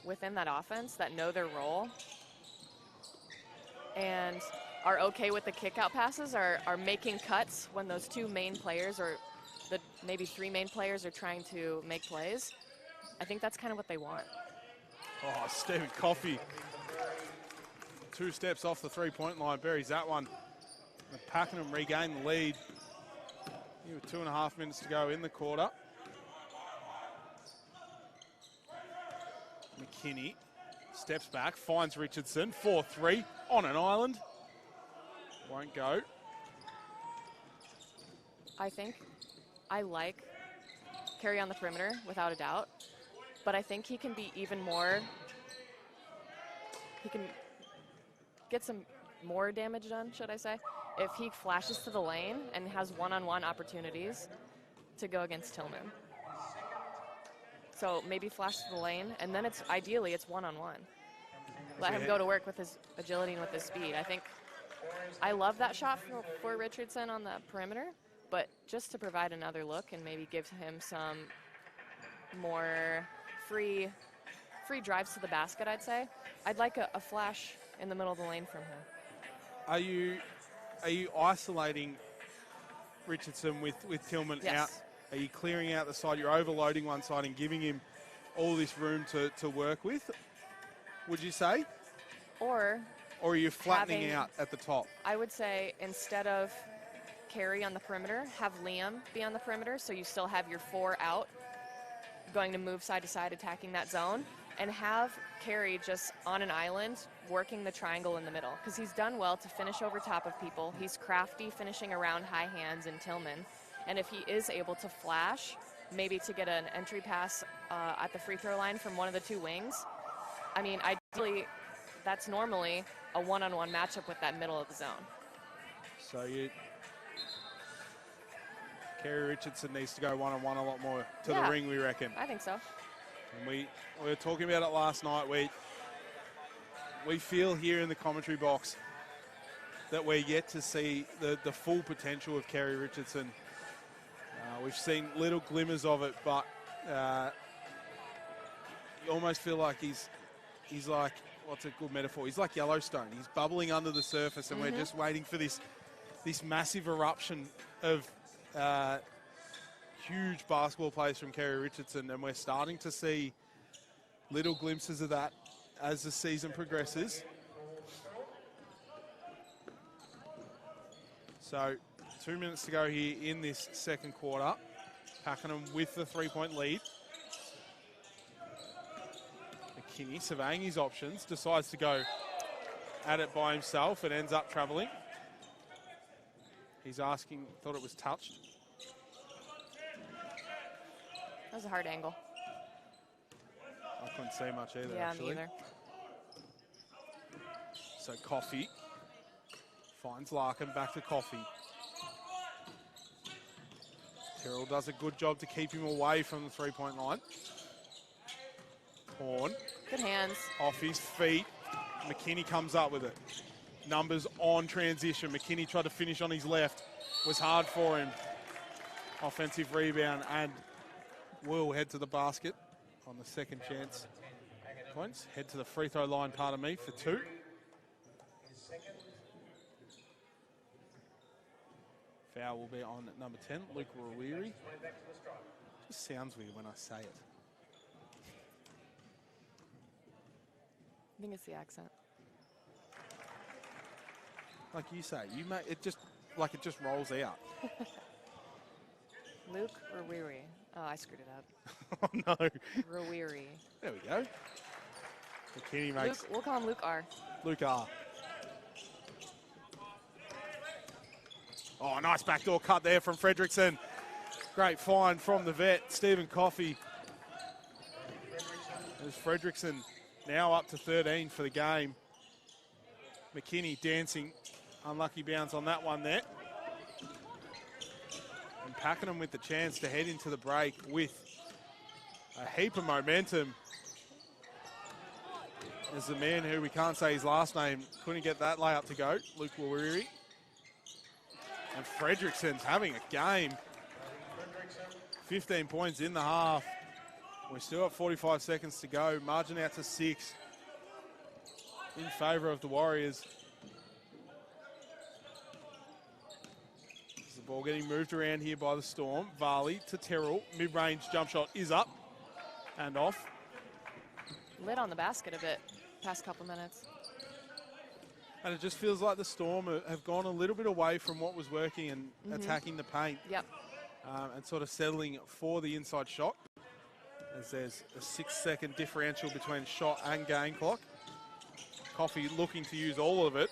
that offense that know their role and are okay with the kick-out passes, are making cuts when those two main players or the maybe three main players are trying to make plays, I think that's kind of what they want. Oh, Stephen Coffey. 2 steps off the three-point line, buries that one. And Pakenham regain the lead. Here with 2.5 minutes to go in the quarter. McKinney steps back, finds Richardson, 4-3 on an island. Won't go. I think I like Carey on the perimeter, without a doubt. But I think he can be even more, he can get some more damage done, should I say, if he flashes to the lane and has one-on-one opportunities to go against Tillman. So maybe flash to the lane, and then ideally it's one-on-one. Let him go to work with his agility and with his speed. I love that shot for Richardson on the perimeter, but just to provide another look and maybe give him some more free drives to the basket, I'd say. I'd like a flash in the middle of the lane from him. Are you isolating Richardson with Tillman Yes. out? Are you clearing out the side? You're overloading one side and giving him all this room to work with, would you say? Or Or are you flattening having- out at the top? I would say instead of Carey on the perimeter, have Liam be on the perimeter, so you still have your 4 out, going to move side to side, attacking that zone, and have Carey just on an island, working the triangle in the middle, because he's done well to finish over top of people. He's crafty, finishing around high hands in Tillman, and if he is able to flash, maybe to get an entry pass at the free throw line from one of the 2 wings, I mean, ideally, that's normally a one-on-one matchup with that middle of the zone. So Carey Richardson needs to go one-on-one a lot more to the ring, we reckon. I think so. And we were talking about it last night. We feel here in the commentary box that we're yet to see the full potential of Carey Richardson. We've seen little glimmers of it, but you almost feel like he's like, what's a good metaphor? He's like Yellowstone. He's bubbling under the surface, and we're just waiting for this massive eruption of huge basketball plays from Carey Richardson, and we're starting to see little glimpses of that as the season progresses. So 2 minutes to go here in this second quarter. Pakenham with the 3-point lead. McKinney surveying his options, decides to go at it by himself and ends up travelling. He's asking, thought it was touched. That was a hard angle. I couldn't see much either, Yeah, actually. me either. So Coffey finds Larkin, back to Coffey. Tyrrell does a good job to keep him away from the 3-point line. Horn Good hands. off his feet. McKinney comes up with it. Numbers on transition. McKinney tried to finish on his left. Was hard for him. Offensive rebound, and will head to the basket on the second chance points. Head to the free throw line, pardon me, for 2. Foul will be on number 10, Luke Rawiri. Just sounds weird when I say it. I think it's the accent. Like you say, it just rolls out. Luke Rawiri. Oh, I screwed it up. Oh no. Rawiri. There we go. McKinney makes Luke, we'll call him Luke R. Luke R. Oh, nice backdoor cut there from Fredrickson. Great find from the vet, Stephen Coffey. There's Fredrickson now up to 13 for the game. McKinney dancing. Unlucky bounce on that one there. And Pakenham with the chance to head into the break with a heap of momentum. As the man who we can't say his last name couldn't get that layup to go, Luke Wawiri. And Fredrickson's having a game. 15 points in the half. We're still at 45 seconds to go. Margin out to 6 in favour of the Warriors. The ball getting moved around here by the Storm. Varley to Terrell. Mid-range jump shot is up and off. Lit on the basket a bit past couple minutes. And it just feels like the Storm have gone a little bit away from what was working and attacking the paint. Yep. And sort of settling for the inside shot, as there's a 6-second differential between shot and game clock. Coffey looking to use all of it.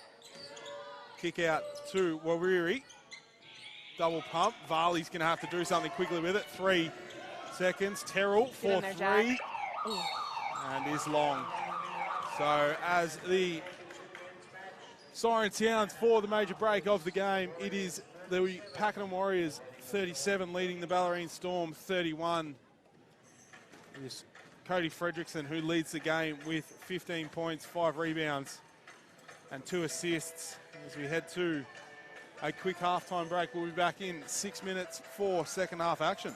Kick out to Wariri. Double pump. Varley's going to have to do something quickly with it. 3 seconds. Terrell for there, 3. Jack. Ooh. And is long. So as the siren sounds for the major break of the game, it is the Pakenham Warriors 37 leading the Bellarine Storm 31. It is Cody Fredrickson who leads the game with 15 points, 5 rebounds and 2 assists. As we head to a quick halftime break, we'll be back in 6 minutes for second half action.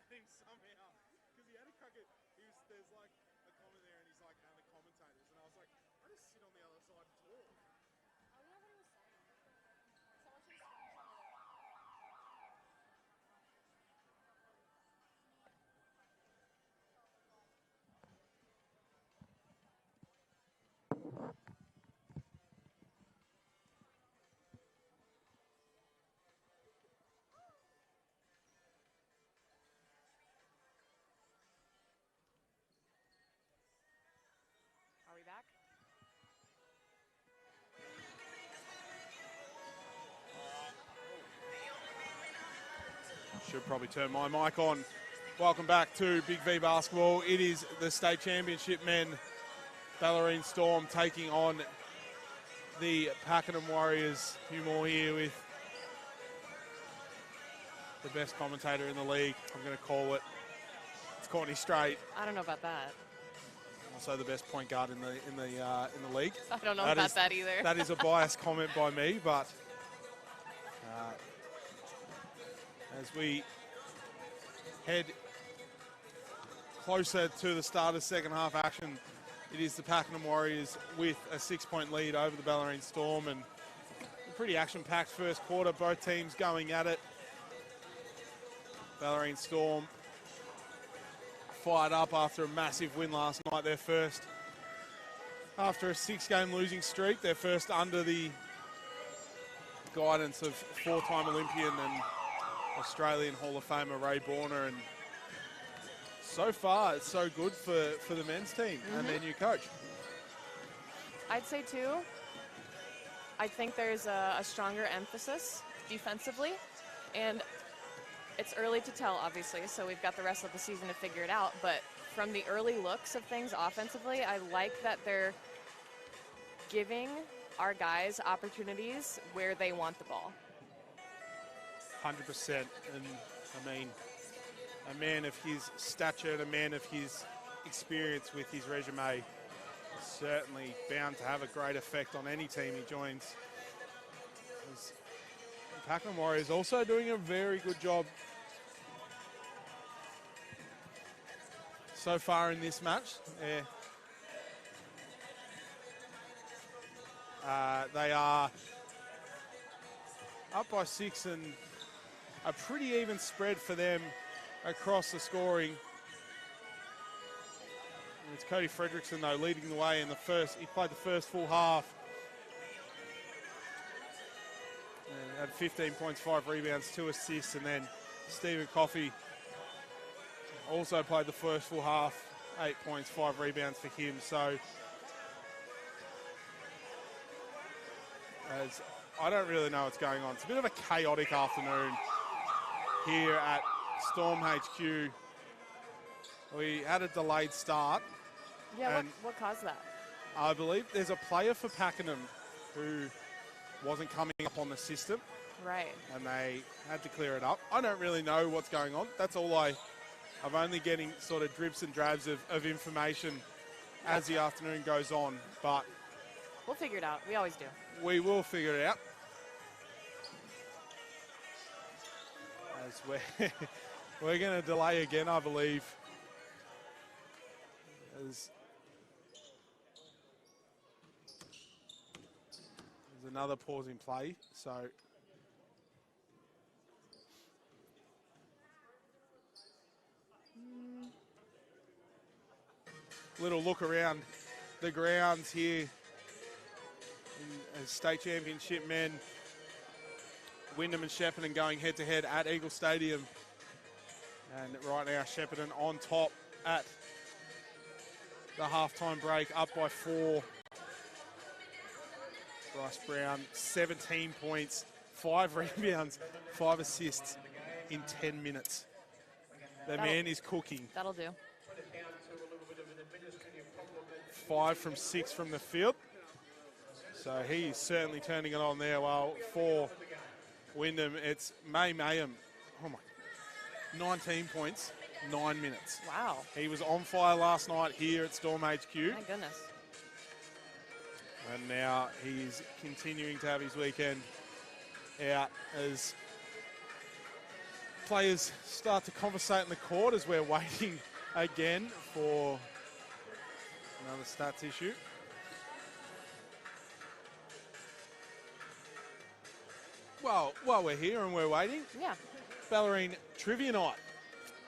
game somehow because he had a crack at. There's like a comment there, and he's like, and the commentators, and I was like, I just sit on the other side and talk. Oh, yeah, what he was saying. Someone should have screenshotted it. Are we back? Should probably turn my mic on. Welcome back to Big V basketball. It is the state championship men, Bellarine Storm, taking on the Pakenham Warriors. Hugh Moore here with the best commentator in the league. I'm going to call it. It's Courtney Strait. I don't know about that. Also the best point guard in the league. I don't know That about is- that either. That is a biased comment by me, but as we head closer to the start of second half action, it is the Pakenham Warriors with a 6-point lead over the Bellarine Storm, and a pretty action-packed first quarter. Both teams going at it. Bellarine Storm fired up after a massive win last night, their first after a 6-game losing streak, their first under the guidance of 4-time Olympian and Australian Hall of Famer Ray Borner, and so far it's so good for the men's team and their new coach. I'd say too, I think there's a stronger emphasis defensively, and it's early to tell, obviously, so we've got the rest of the season to figure it out, but from the early looks of things offensively, I like that they're giving our guys opportunities where they want the ball. 100%. And I mean, a man of his stature and a man of his experience with his resume is certainly bound to have a great effect on any team he joins. The Pakenham Warriors also doing a very good job so far in this match. They are up by 6 and a pretty even spread for them across the scoring. And it's Cody Fredrickson, though, leading the way in the first. He played the first full half. And had 15 points, 5 rebounds, 2 assists, and then Stephen Coffey also played the first full half, 8 points, 5 rebounds for him. So, as I don't really know what's going on. It's a bit of a chaotic afternoon here at Storm HQ. We had a delayed start. Yeah, And what caused that? I believe there's a player for Pakenham who wasn't coming up on the system, Right. and they had to clear it up. I don't really know what's going on. That's all I'm only getting sort of drips and drabs of information as the afternoon goes on, but We'll figure it out. We always do. we will figure it out. As we're going to delay again, I believe. As there's another pause in play, so little look around the grounds here as state championship men. Wyndham and Shepparton going head-to-head at Eagle Stadium. And right now, Shepparton on top at the halftime break, up by 4. Bryce Brown, 17 points, 5 rebounds, 5 assists in 10 minutes. The man is cooking. That'll do. 5 from 6 from the field. So he's certainly turning it on there. Well, for Wyndham, it's May Mayhem. Oh my, 19 points, 9 minutes. Wow. He was on fire last night here at Storm HQ. My goodness. And now he's continuing to have his weekend out as players start to conversate in the court as we're waiting again for another stats issue. Well, while we're here and we're waiting, Yeah. Bellarine Trivia Night.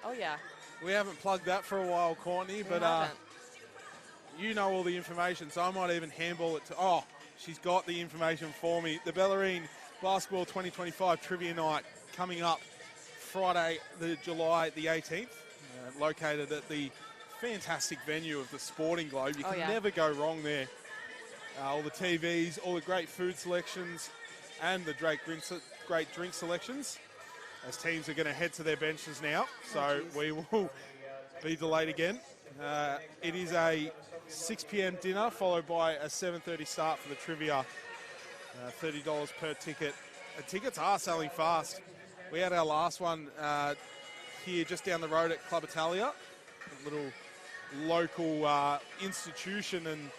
Oh, yeah. We haven't plugged that for a while, Courtney, We but haven't. you know all the information, so I might even handball it to... Oh, she's got the information for me. The Bellarine Basketball 2025 Trivia Night coming up Friday, July the 18th, located at the fantastic venue of the Sporting Globe. You Oh, can yeah. never go wrong there. All the TVs, all the great food selections, and the great drink selections, as teams are going to head to their benches now. So we will be delayed again. It is a 6 p.m. dinner followed by a 7:30 start for the trivia. $30 per ticket. Tickets are selling fast. We had our last one here just down the road at Club Italia, a little local institution, and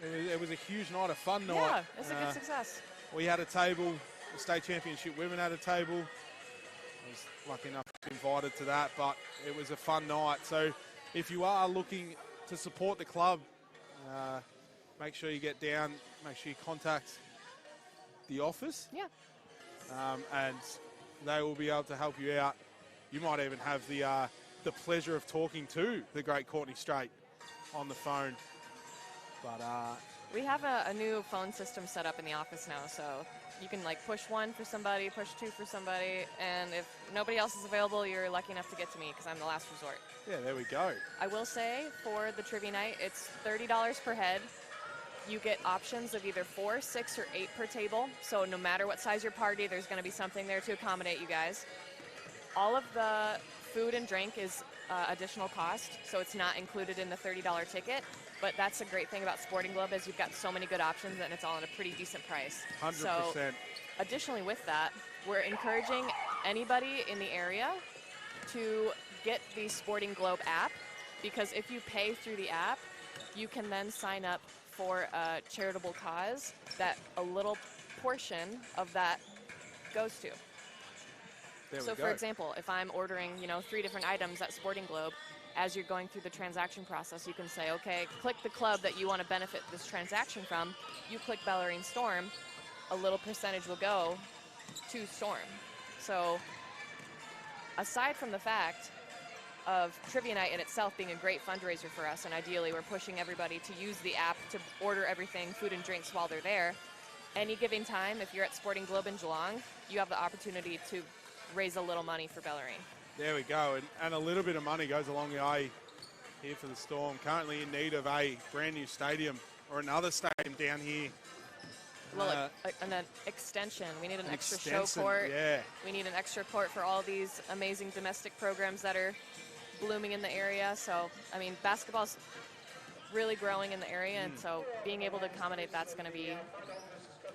it was a huge night, a fun night. Yeah, it's a good success. We had a table, the state championship women had a table. I was lucky enough to be invited to that, but it was a fun night. So if you are looking to support the club, make sure you get down, make sure you contact the office. Yeah. And they will be able to help you out. You might even have the pleasure of talking to the great Courtney Strait on the phone. But We have a new phone system set up in the office now, so you can like push 1 for somebody, push 2 for somebody, and if nobody else is available, you're lucky enough to get to me because I'm the last resort. yeah, there we go. I will say for the trivia night, it's $30 per head. You get options of either 4, 6, or 8 per table. So no matter what size your party, there's going to be something there to accommodate you guys. All of the food and drink is additional cost, so it's not included in the $30 ticket. But that's a great thing about Sporting Globe is you've got so many good options and it's all at a pretty decent price. 100%. So additionally with that, we're encouraging anybody in the area to get the Sporting Globe app, because if you pay through the app, you can then sign up for a charitable cause that a little portion of that goes to. There we So go. for example, if I'm ordering, 3 different items at Sporting Globe, as you're going through the transaction process, you can say, okay, click the club that you want to benefit this transaction from. You click Bellarine Storm, a little percentage will go to Storm. So aside from the fact of Trivia Night in itself being a great fundraiser for us, and ideally we're pushing everybody to use the app to order everything, food and drinks while they're there, any given time, if you're at Sporting Globe in Geelong, you have the opportunity to raise a little money for Bellarine. There we go, and a little bit of money goes a long way here for the Storm. Currently in need of a brand new stadium or another stadium down here. Well, and an extension. We need an extra show extension, court. yeah. We need an extra court for all these amazing domestic programs that are blooming in the area. So, I mean, basketball's really growing in the area, and so being able to accommodate that's going to be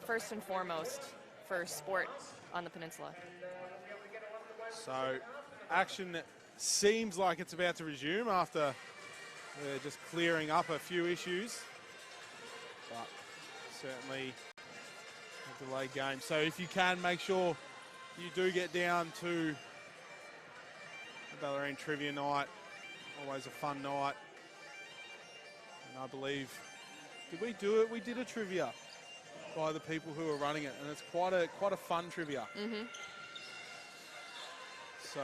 first and foremost for sport on the peninsula. So action seems like it's about to resume after we're just clearing up a few issues, but certainly a delayed game. So if you can, make sure you do get down to the Bellarine Trivia Night. Always a fun night. And I believe, did we do it? We did a trivia by the people who are running it, and it's quite a fun trivia. Mm-hmm. So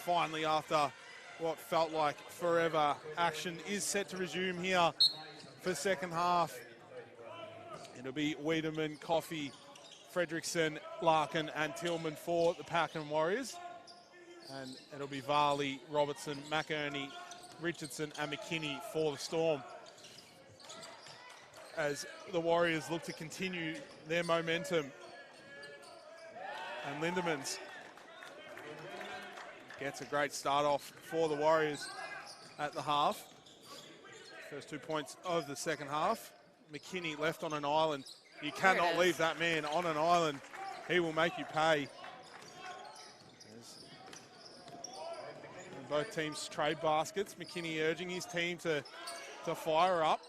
finally, after what felt like forever, action is set to resume here for the second half. It'll be Wiedemann, Coffey, Fredrickson, Larkin and Tillman for the Pakenham Warriors. And it'll be Varley, Robertson, McInerney, Richardson and McKinney for the Storm, as the Warriors look to continue their momentum. And Lindemans gets a great start off for the Warriors at the half. First 2 points of the second half. McKinney left on an island. You cannot leave that man on an island. He will make you pay. Both teams trade baskets. McKinney urging his team to fire up.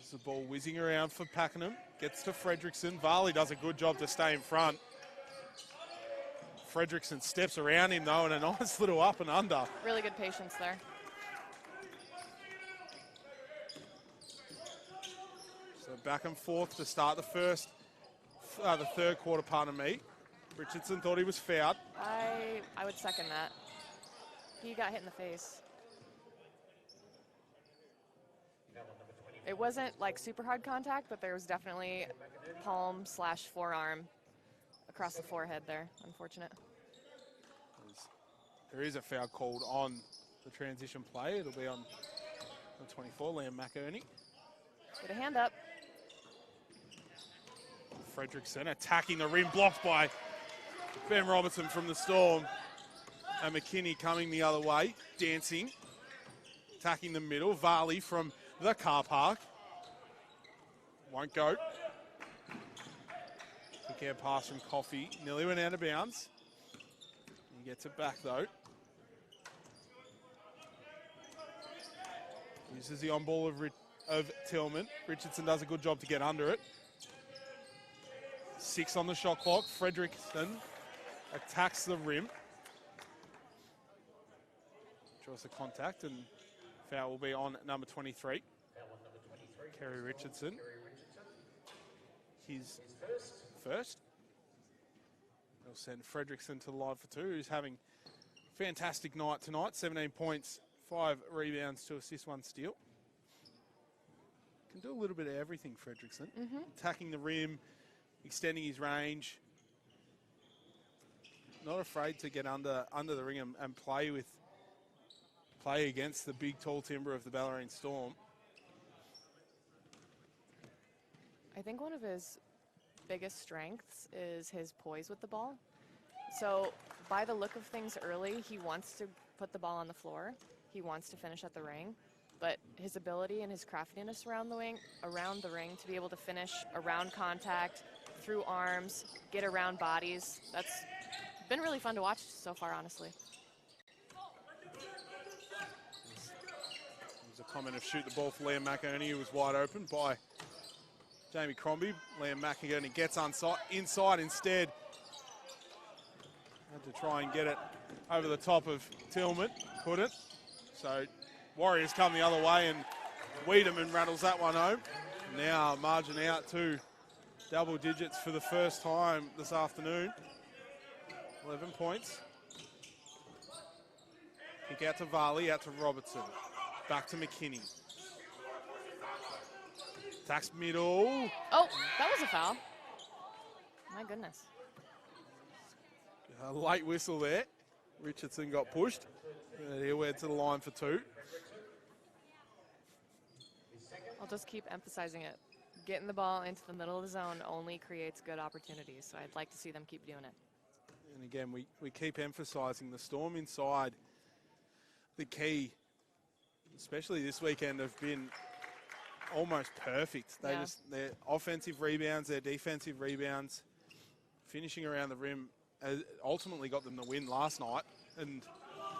There's the ball whizzing around for Pakenham. Gets to Fredrickson. Varley does a good job to stay in front. Fredrickson steps around him though, and a nice little up and under. Really good patience there. So back and forth to start the third quarter, pardon me. Richardson thought he was fouled. I would second that. He got hit in the face. It wasn't like super hard contact, but there was definitely palm/forearm across the forehead there. Unfortunate. There is a foul called on the transition play. It'll be on the 24, Liam McInerney. Get a hand up. Fredrickson attacking the rim, blocked by Ben Robertson from the Storm. And McKinney coming the other way, dancing, attacking the middle. Varley from the car park. Won't go. Quick air pass from Coffey. Nearly went out of bounds. He gets it back though. Uses the on ball of Tillman. Richardson does a good job to get under it. 6 on the shot clock. Fredrickson attacks the rim. Draws the contact, and foul will be on number 23. Kerry Richardson. His first. They'll send Fredrickson to the line for 2, who's having a fantastic night tonight. 17 points, 5 rebounds, 2 assists, 1 steal. Can do a little bit of everything, Fredrickson. Attacking the rim, extending his range. Not afraid to get under the ring and play against the big, tall timber of the Bellarine Storm. I think one of his biggest strengths is his poise with the ball. So by the look of things early, he wants to put the ball on the floor. He wants to finish at the ring. But his ability and his craftiness around the ring to be able to finish around contact, through arms, get around bodies, that's been really fun to watch so far, honestly. There's a comment of shoot the ball for Liam McInerney, who was wide open by Jamie Crombie. Liam McInerney gets inside instead. Had to try and get it over the top of Tillman. Couldn't. So Warriors come the other way, and Wiedemann rattles that one home. Now margin out to double digits for the first time this afternoon. 11 points. Kick out to Varley, out to Robertson. Back to McKinney. Attacks middle. Oh, that was a foul. My goodness. A late whistle there. Richardson got pushed. And he'll head to the line for 2. I'll just keep emphasizing it. Getting the ball into the middle of the zone only creates good opportunities, so I'd like to see them keep doing it. And again, we keep emphasising the Storm inside the key, especially this weekend, have been almost perfect. Their offensive rebounds, their defensive rebounds, finishing around the rim, ultimately got them the win last night, and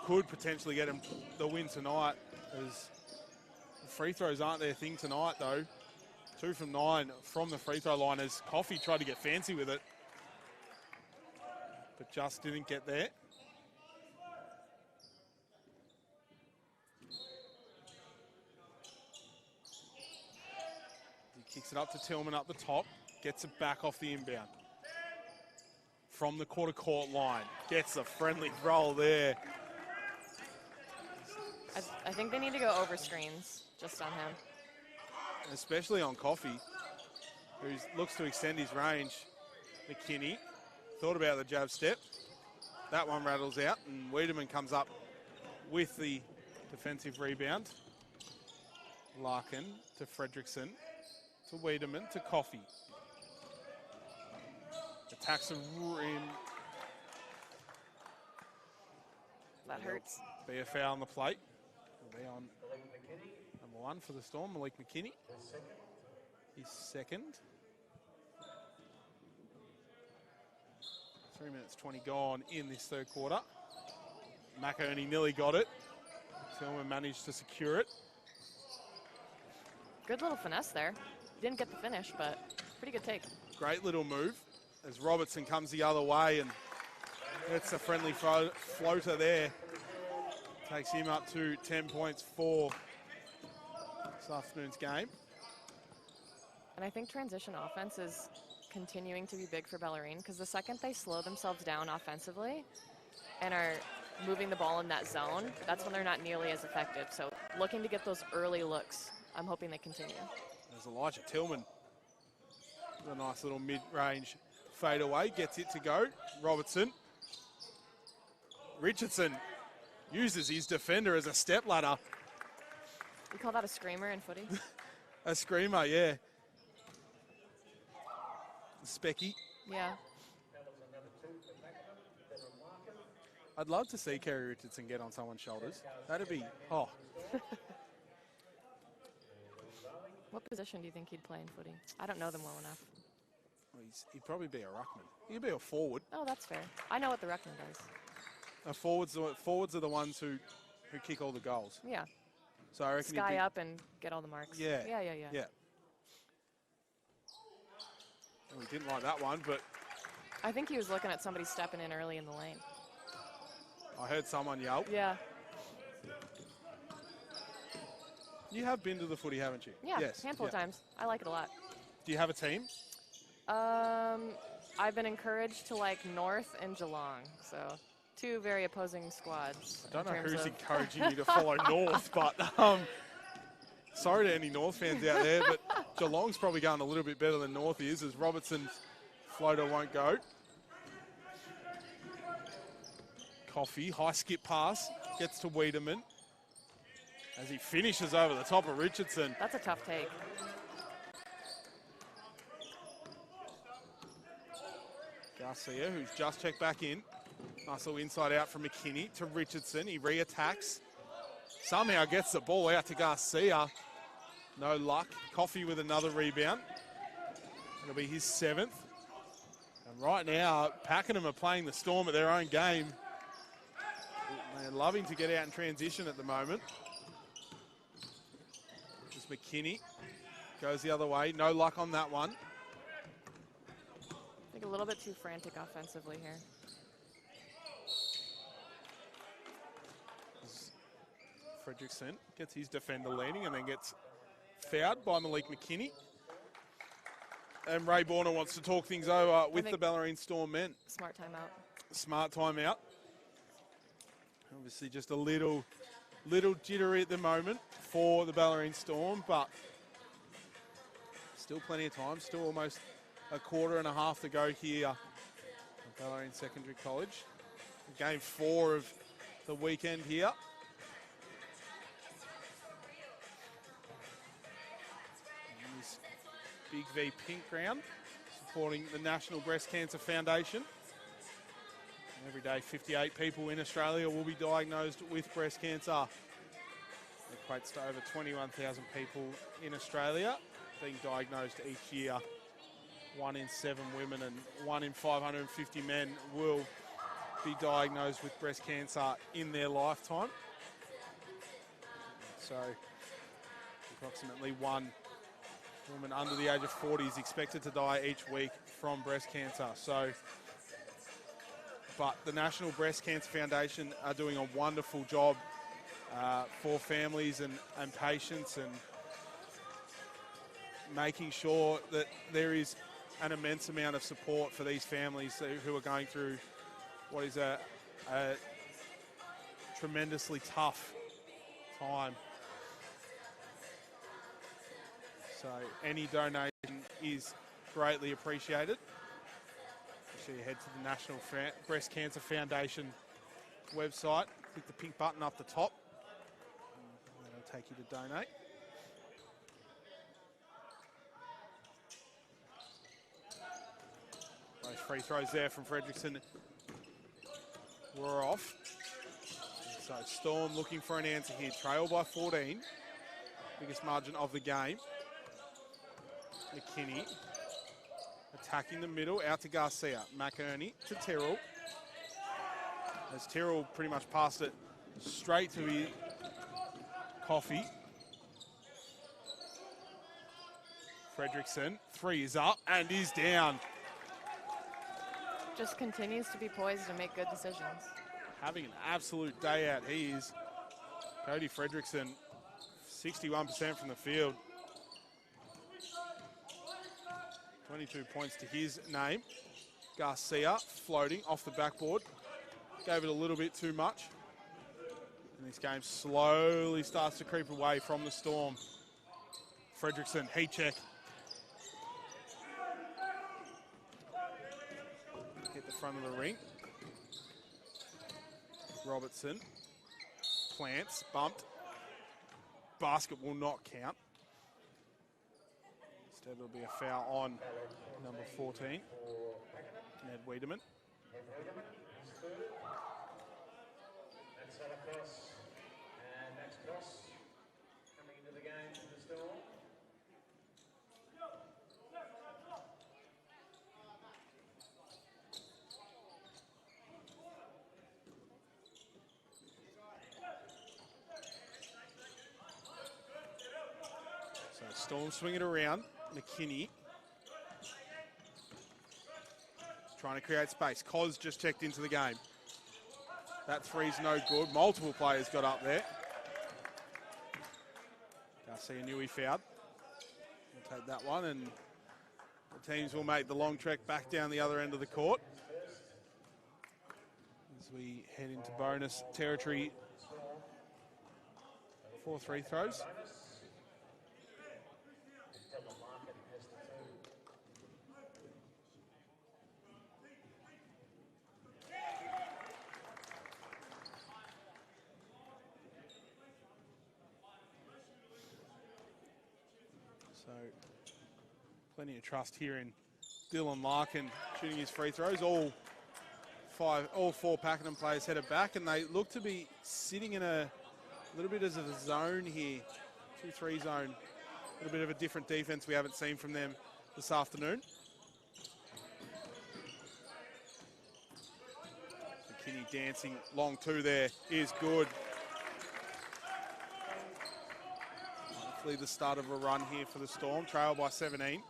could potentially get them the win tonight, as the free throws aren't their thing tonight though. 2 from 9 from the free throw line as Coffey tried to get fancy with it, but just didn't get there. He kicks it up to Tillman up the top, gets it back off the inbound. From the quarter court line, gets a friendly roll there. I think they need to go over screens just on him. Especially on Coffey, who looks to extend his range. McKinney thought about the jab step. That one rattles out, and Wiedemann comes up with the defensive rebound. Larkin to Fredrickson, to Wiedemann, to Coffey. Attacks the rim. That hurts. Be a foul on the plate. Will be on number 1 for the Storm, Malik McKinney. His second. 3 minutes 20 gone in this third quarter. McInerney nearly got it. Tillman managed to secure it. Good little finesse there. Didn't get the finish, but pretty good take. Great little move as Robertson comes the other way and gets a friendly floater there. Takes him up to 10 points for this afternoon's game. And I think transition offense is continuing to be big for Bellarine because the second they slow themselves down offensively and are moving the ball in that zone, that's when they're not nearly as effective. So looking to get those early looks, I'm hoping they continue. There's Elijah Tillman with a nice little mid-range fadeaway, gets it to go. Robertson. Richardson uses his defender as a stepladder. You call that a screamer in footy? A screamer, yeah. Specky. Yeah. I'd love to see Kerry Richardson get on someone's shoulders. That'd be, oh. What position do you think he'd play in footy? I don't know them well enough. He'd probably be a ruckman. He'd be a forward. Oh, that's fair. I know what the ruckman does. Forwards are the ones who kick all the goals. Yeah. So I reckon Sky up and get all the marks. Yeah. Yeah. Well, he didn't like that one, but I think he was looking at somebody stepping in early in the lane. I heard someone yell. Yeah. You have been to the footy, haven't you? Yeah, yes. handful of times. I like it a lot. Do you have a team? I've been encouraged to like North and Geelong, so two very opposing squads. I don't know who's encouraging you to follow North, but sorry to any North fans out there, but Geelong's probably going a little bit better than North is, as Robertson's floater won't go. Coffey, high skip pass, gets to Wiedemann as he finishes over the top of Richardson. That's a tough take. Garcia, who's just checked back in. Nice little inside out from McKinney to Richardson. He re-attacks. Somehow gets the ball out to Garcia. No luck. Coffey with another rebound. It'll be his 7th. And right now, Pakenham are playing the Storm at their own game. They're loving to get out in transition at the moment. Just McKinney goes the other way. No luck on that one. I think a little bit too frantic offensively here. Fredrickson gets his defender leaning and then gets fouled by Malik McKinney. And Ray Borner wants to talk things over with the Bellarine Storm men. Smart timeout. Smart timeout. Obviously just a little jittery at the moment for the Bellarine Storm, but still plenty of time. Still almost a quarter and a half to go here at Bellarine Secondary College. Game 4 of the weekend here. And this BigV pink ground supporting the National Breast Cancer Foundation. Every day, 58 people in Australia will be diagnosed with breast cancer. It equates to over 21,000 people in Australia being diagnosed each year. 1 in 7 women and 1 in 550 men will be diagnosed with breast cancer in their lifetime. So approximately 1 woman under the age of 40 is expected to die each week from breast cancer. But the National Breast Cancer Foundation are doing a wonderful job for families and patients, and making sure that there is an immense amount of support for these families who are going through what is a tremendously tough time. So any donation is greatly appreciated. So you head to the National Breast Cancer Foundation website, click the pink button up the top, and that'll take you to donate. Both free throws there from Fredrickson were off. So Storm looking for an answer here. Trail by 14, biggest margin of the game. McKinney attacking the middle, out to Garcia. McInerney to Tyrrell. As Tyrrell pretty much passed it straight to his Coffey. Fredrickson, 3 is up and is down. Just continues to be poised and make good decisions. Having an absolute day out, he is. Cody Fredrickson, 61% from the field. 22 points to his name. Garcia floating off the backboard. Gave it a little bit too much. And this game slowly starts to creep away from the Storm. Fredrickson, heat check. Hit the front of the ring. Robertson. Plants, bumped. Basket will not count. Instead, it'll be a foul on number 14, Ned Wiedemann. That's across. And next cross coming into the game for the Storm. So Storm swing it around. McKinney trying to create space. Cos just checked into the game. That three's no good. Multiple players got up there. Garcia knew he fouled. We'll take that one, and the teams will make the long trek back down the other end of the court as we head into bonus territory. 4 free throws. So, plenty of trust here in Dylan Larkin shooting his free throws. All 4 Pakenham players headed back, and they look to be sitting in a little bit as of a zone here, 2-3 zone. A little bit of a different defense we haven't seen from them this afternoon. McKinney dancing long 2 there is good. Hopefully the start of a run here for the Storm. Trail by 17.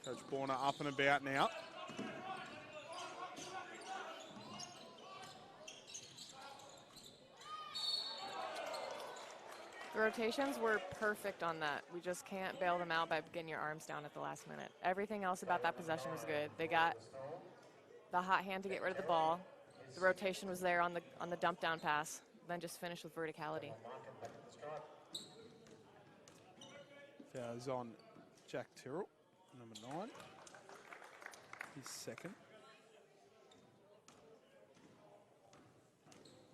Coach Borner up and about now. The rotations were perfect on that. We just can't bail them out by getting your arms down at the last minute. Everything else about that possession was good. They got the hot hand to get rid of the ball. The rotation was there on the dump down pass. Then just finished with verticality. Fouls on Jack Tyrrell, number 9. His second.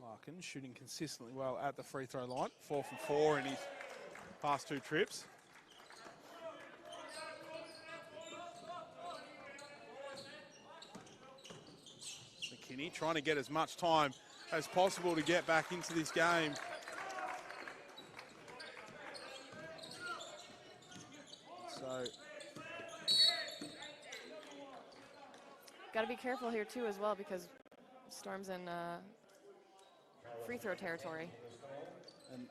Larkin shooting consistently well at the free throw line. 4 from 4 in his past 2 trips. McKinney trying to get as much time as possible to get back into this game. So, got to be careful here too as well, because Storm's in free throw territory. and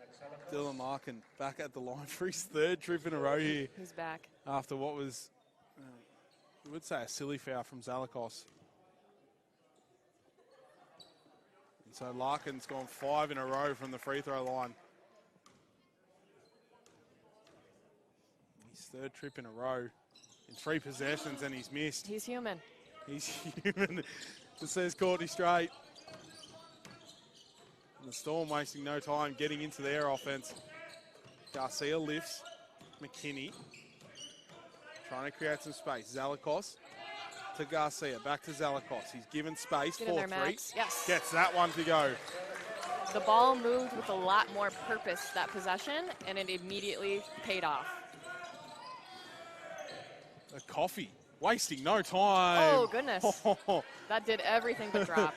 Dylan Larkin back at the line for his 3rd trip in a row here. He's back. After what was, I would say, a silly foul from Zalakos. And so Larkin's gone 5 in a row from the free throw line. His 3rd trip in a row in 3 possessions, and he's missed. He's human. He's human. Just says Courtney straight. And the Storm wasting no time getting into their offense. Garcia lifts. McKinney trying to create some space. Zalakos to Garcia. Back to Zalakos. He's given space. Get in there, 4-3. Max. Yes. Gets that one to go. The ball moved with a lot more purpose that possession, and it immediately paid off. A coffee. Wasting no time. Oh, goodness. That did everything but drop.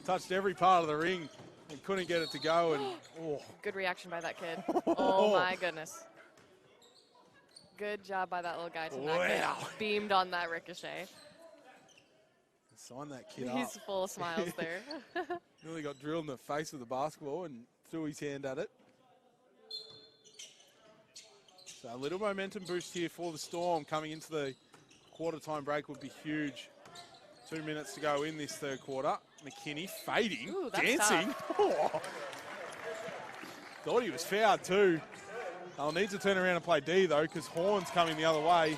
Touched every part of the ring and couldn't get it to go. And oh. Good reaction by that kid. Oh, my goodness. Good job by that little guy to not get Wow. beamed on that ricochet. Sign that kid He's up. full of smiles there. Nearly got drilled in the face with the basketball and threw his hand at it. So a little momentum boost here for the Storm coming into the quarter time break would be huge. 2 minutes to go in this third quarter. McKinney fading, Ooh, that's dancing. Oh. Thought he was fouled too. They'll need to turn around and play D though, because Horn's coming the other way.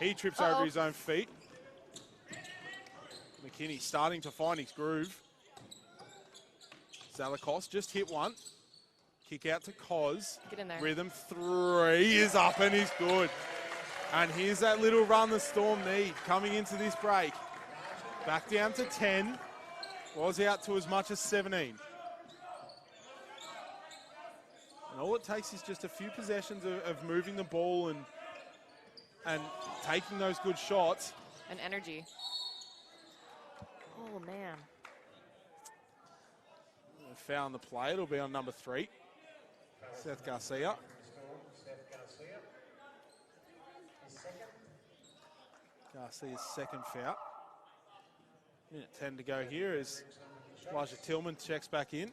He trips over his own feet. McKinney starting to find his groove. Zalakos just hit one. Kick out to Koz. Get in there. Rhythm three is up and he's good. And here's that little run the Storm need coming into this break. Back down to 10. Was out to as much as 17. And all it takes is just a few possessions of moving the ball and taking those good shots. And energy. Oh, man. A foul on the play. It'll be on number 3. Seth Garcia. Garcia's second foul. Minute 10 to go here as Elijah Tillman checks back in.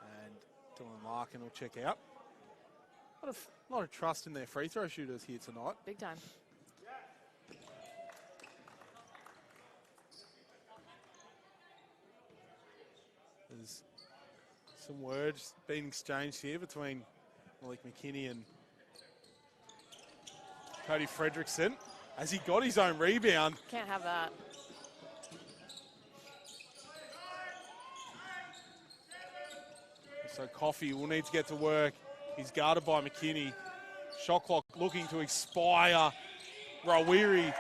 And Dylan Larkin will check out. A lot of trust in their free throw shooters here tonight. Big time. There's some words being exchanged here between Malik McKinney and Cody Fredrickson as he got his own rebound. Can't have that. So Coffey will need to get to work. He's guarded by McKinney. Shot clock looking to expire. Rawiri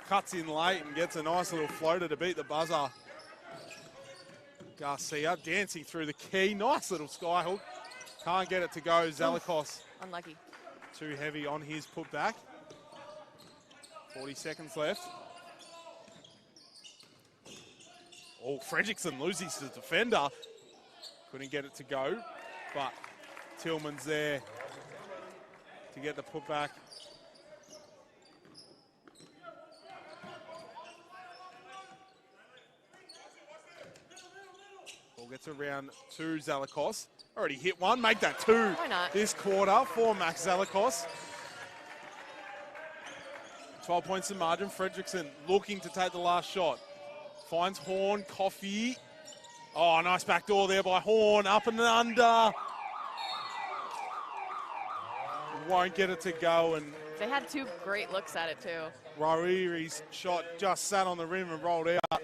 cuts in late and gets a nice little floater to beat the buzzer. Garcia dancing through the key. Nice little skyhook. Can't get it to go. Zalakos Unlucky. too heavy on his putback. 40 seconds left. Oh, Fredrickson loses the defender. Couldn't get it to go, but Tillman's there to get the putback. Ball gets around to Zalakos. Already hit one, make that 2 Why not? this quarter for Max Zalakos. 12 points in margin. Fredrickson looking to take the last shot. Finds Horn, Coffey. Oh, nice backdoor there by Horn, up and under. Won't get it to go, and They had 2 great looks at it, too. Rawiri's shot just sat on the rim and rolled out.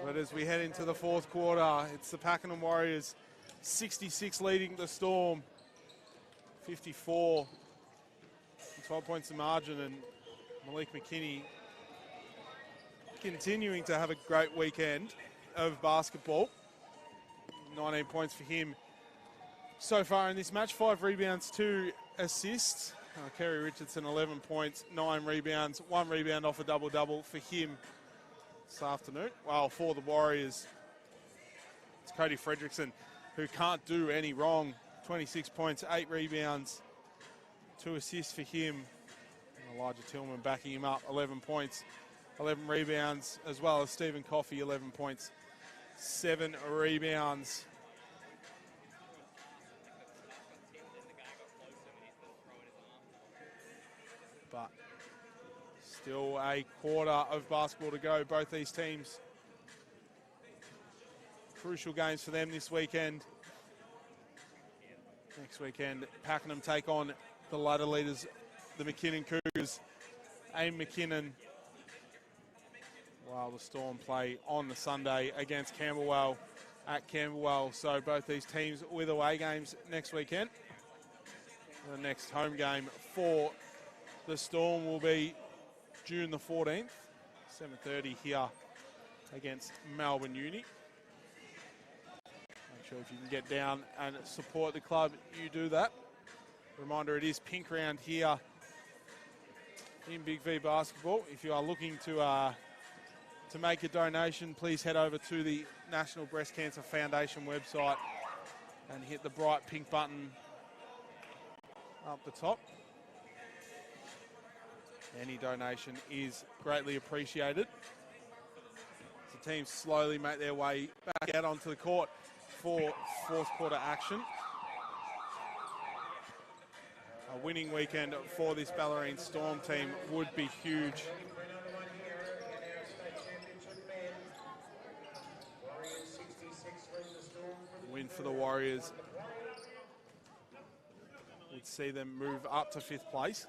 But as we head into the fourth quarter, it's the Pakenham Warriors 66 leading the Storm 54. 12 points in margin, and Malik McKinney continuing to have a great weekend of basketball. 19 points for him so far in this match. 5 rebounds, 2 assists. Kerry Richardson, 11 points, 9 rebounds, 1 rebound off a double-double for him this afternoon. Well, for the Warriors, it's Cody Fredrickson, who can't do any wrong. 26 points, 8 rebounds, 2 assists for him. And Elijah Tillman backing him up, 11 points, 11 rebounds, as well as Stephen Coffey, 11 points, 7 rebounds. But still a quarter of basketball to go. Both these teams, crucial games for them this weekend. Next weekend, Pakenham take on the ladder leaders, the McKinnon Cougars. Aim McKinnon, while the Storm play on the Sunday against Camberwell at Camberwell. So both these teams with away games next weekend. The next home game for the Storm will be June the 14th, 7:30 here against Melbourne Uni. Make sure if you can get down and support the club, you do that. Reminder, it is pink round here in BigV basketball. If you are looking to make a donation, please head over to the National Breast Cancer Foundation website and hit the bright pink button up the top. Any donation is greatly appreciated. It's teams slowly make their way back out onto the court for fourth quarter action. A winning weekend for this Bellarine Storm team would be huge. Ready for another one here in our state championship men. Warriors 66 lead the Storm for the Win for the Warriors would see them move up to 5th place.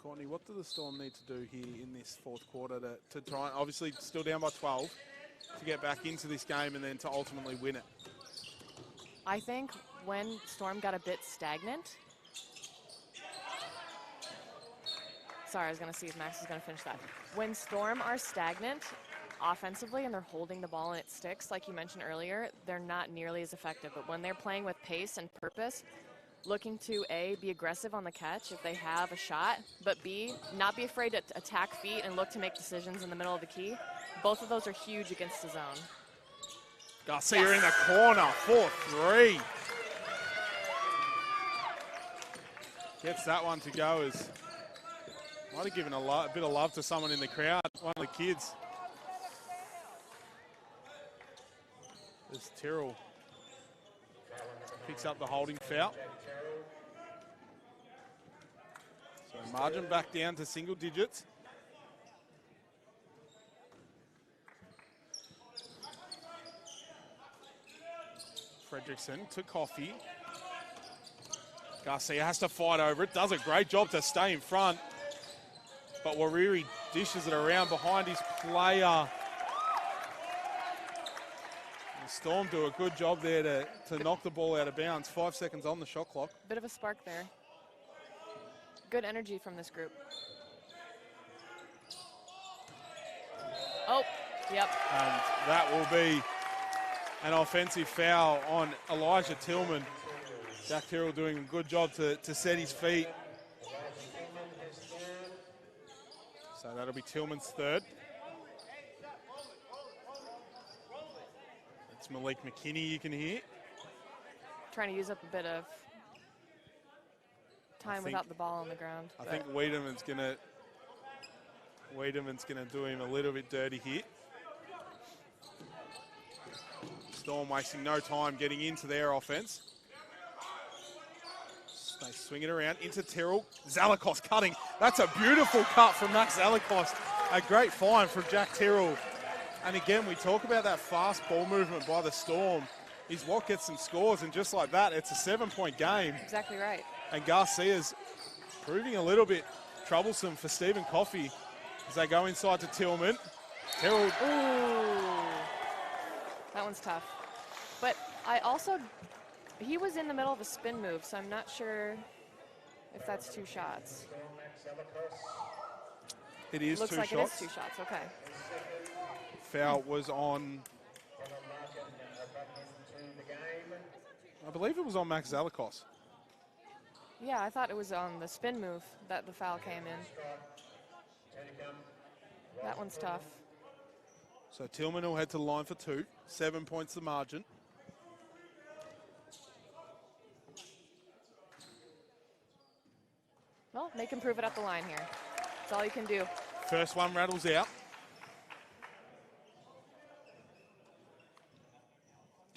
Courtney, what do the Storm need to do here in this fourth quarter to try and, obviously still down by 12, to get back into this game and then to ultimately win it? I think when Storm got a bit stagnant. Sorry, I was going to see if Max is going to finish that. When Storm are stagnant offensively and they're holding the ball and it sticks, like you mentioned earlier, they're not nearly as effective. But when they're playing with pace and purpose, looking to A, be aggressive on the catch if they have a shot, but B, not be afraid to attack feet and look to make decisions in the middle of the key. Both of those are huge against the zone. Garcia in the corner, 4-3. Gets that one to go as might have given a bit of love to someone in the crowd, one of the kids. As Tyrrell picks up the holding foul. So margin back down to single digits. Fredrickson to Coffey. Garcia has to fight over it. Does a great job to stay in front. But Wariri dishes it around behind his player. The Storm do a good job there to knock the ball out of bounds. 5 seconds on the shot clock. Bit of a spark there. Good energy from this group. Oh, yep. And that will be an offensive foul on Elijah Tillman. Jack Tyrrell doing a good job to set his feet. So that'll be Tillman's third. It's Malik McKinney you can hear. Trying to use up a bit of time without the ball on the ground. I think Wiedeman's gonna do him a little bit dirty here. Storm wasting no time getting into their offense. They swing it around into Tyrrell. Zalakos cutting. That's a beautiful cut from Max Zalakos. A great find from Jack Tyrrell. And again, we talk about that fast ball movement by the Storm is what gets some scores. And just like that, it's a 7-point game. Exactly right. And Garcia's proving a little bit troublesome for Stephen Coffey as they go inside to Tillman. Tyrrell. Ooh. That one's tough. But he was in the middle of a spin move, so I'm not sure if that's 2 shots. It is 2 shots. Looks like it is 2 shots, okay. Foul was on, I believe it was on Max Zalakos. Yeah, I thought it was on the spin move that the foul came in. That one's tough. So Tillman will head to the line for 2. 7 points the margin. Well, they can prove it at the line here. That's all you can do. First one rattles out.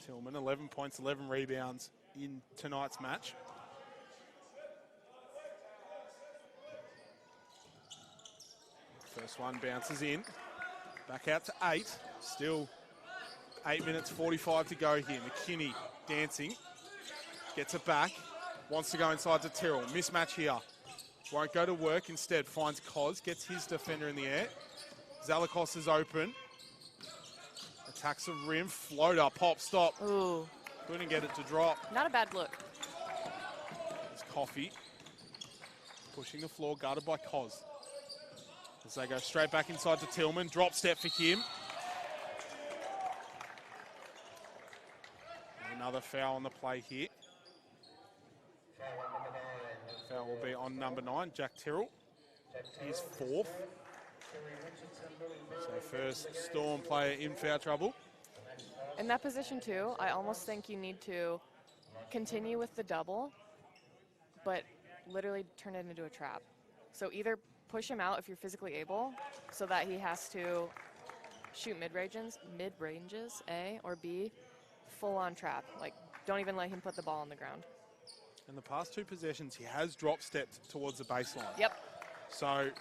Tillman, 11 points, 11 rebounds in tonight's match. First one bounces in. Back out to 8. Still 8 minutes 45 to go here. McKinney dancing. Gets it back. Wants to go inside to Tyrrell. Mismatch here. Won't go to work. Instead finds Koz. Gets his defender in the air. Zalakos is open. Attacks the rim. Floater. Pop. Stop. Ooh. Couldn't get it to drop. Not a bad look. It's Coffey. Pushing the floor. Guarded by Koz. As they go straight back inside to Tillman. Drop step for him. Another foul on the play here. Foul will be on number 9, Jack Tyrrell. His 4th. So first Storm player in foul trouble. In that position too, I almost think you need to continue with the double, but literally turn it into a trap. So either push him out if you're physically able so that he has to shoot mid-ranges, A, or B, full-on trap. Like, don't even let him put the ball on the ground. In the past 2 possessions, he has drop-stepped towards the baseline. Yep. So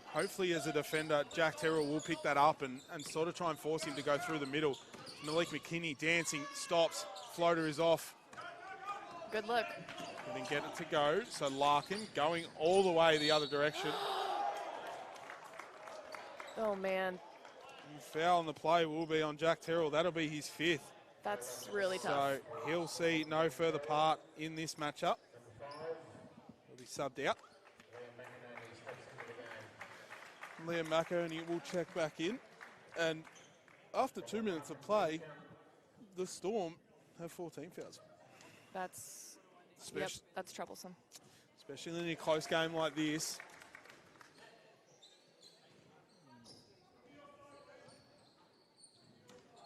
hopefully as a defender, Jack Terrell will pick that up and sort of try and force him to go through the middle. Malik McKinney dancing, stops, floater is off. Good look. Didn't get it to go, so Larkin going all the way the other direction. Oh, man. And foul on the play will be on Jack Terrell. That'll be his 5th. That's really tough. So he'll see no further part in this matchup. He'll be subbed out. Liam McInerney will check back in. And after 2 minutes of play, the Storm have 14 fouls. Yep, that's troublesome. Especially in a close game like this.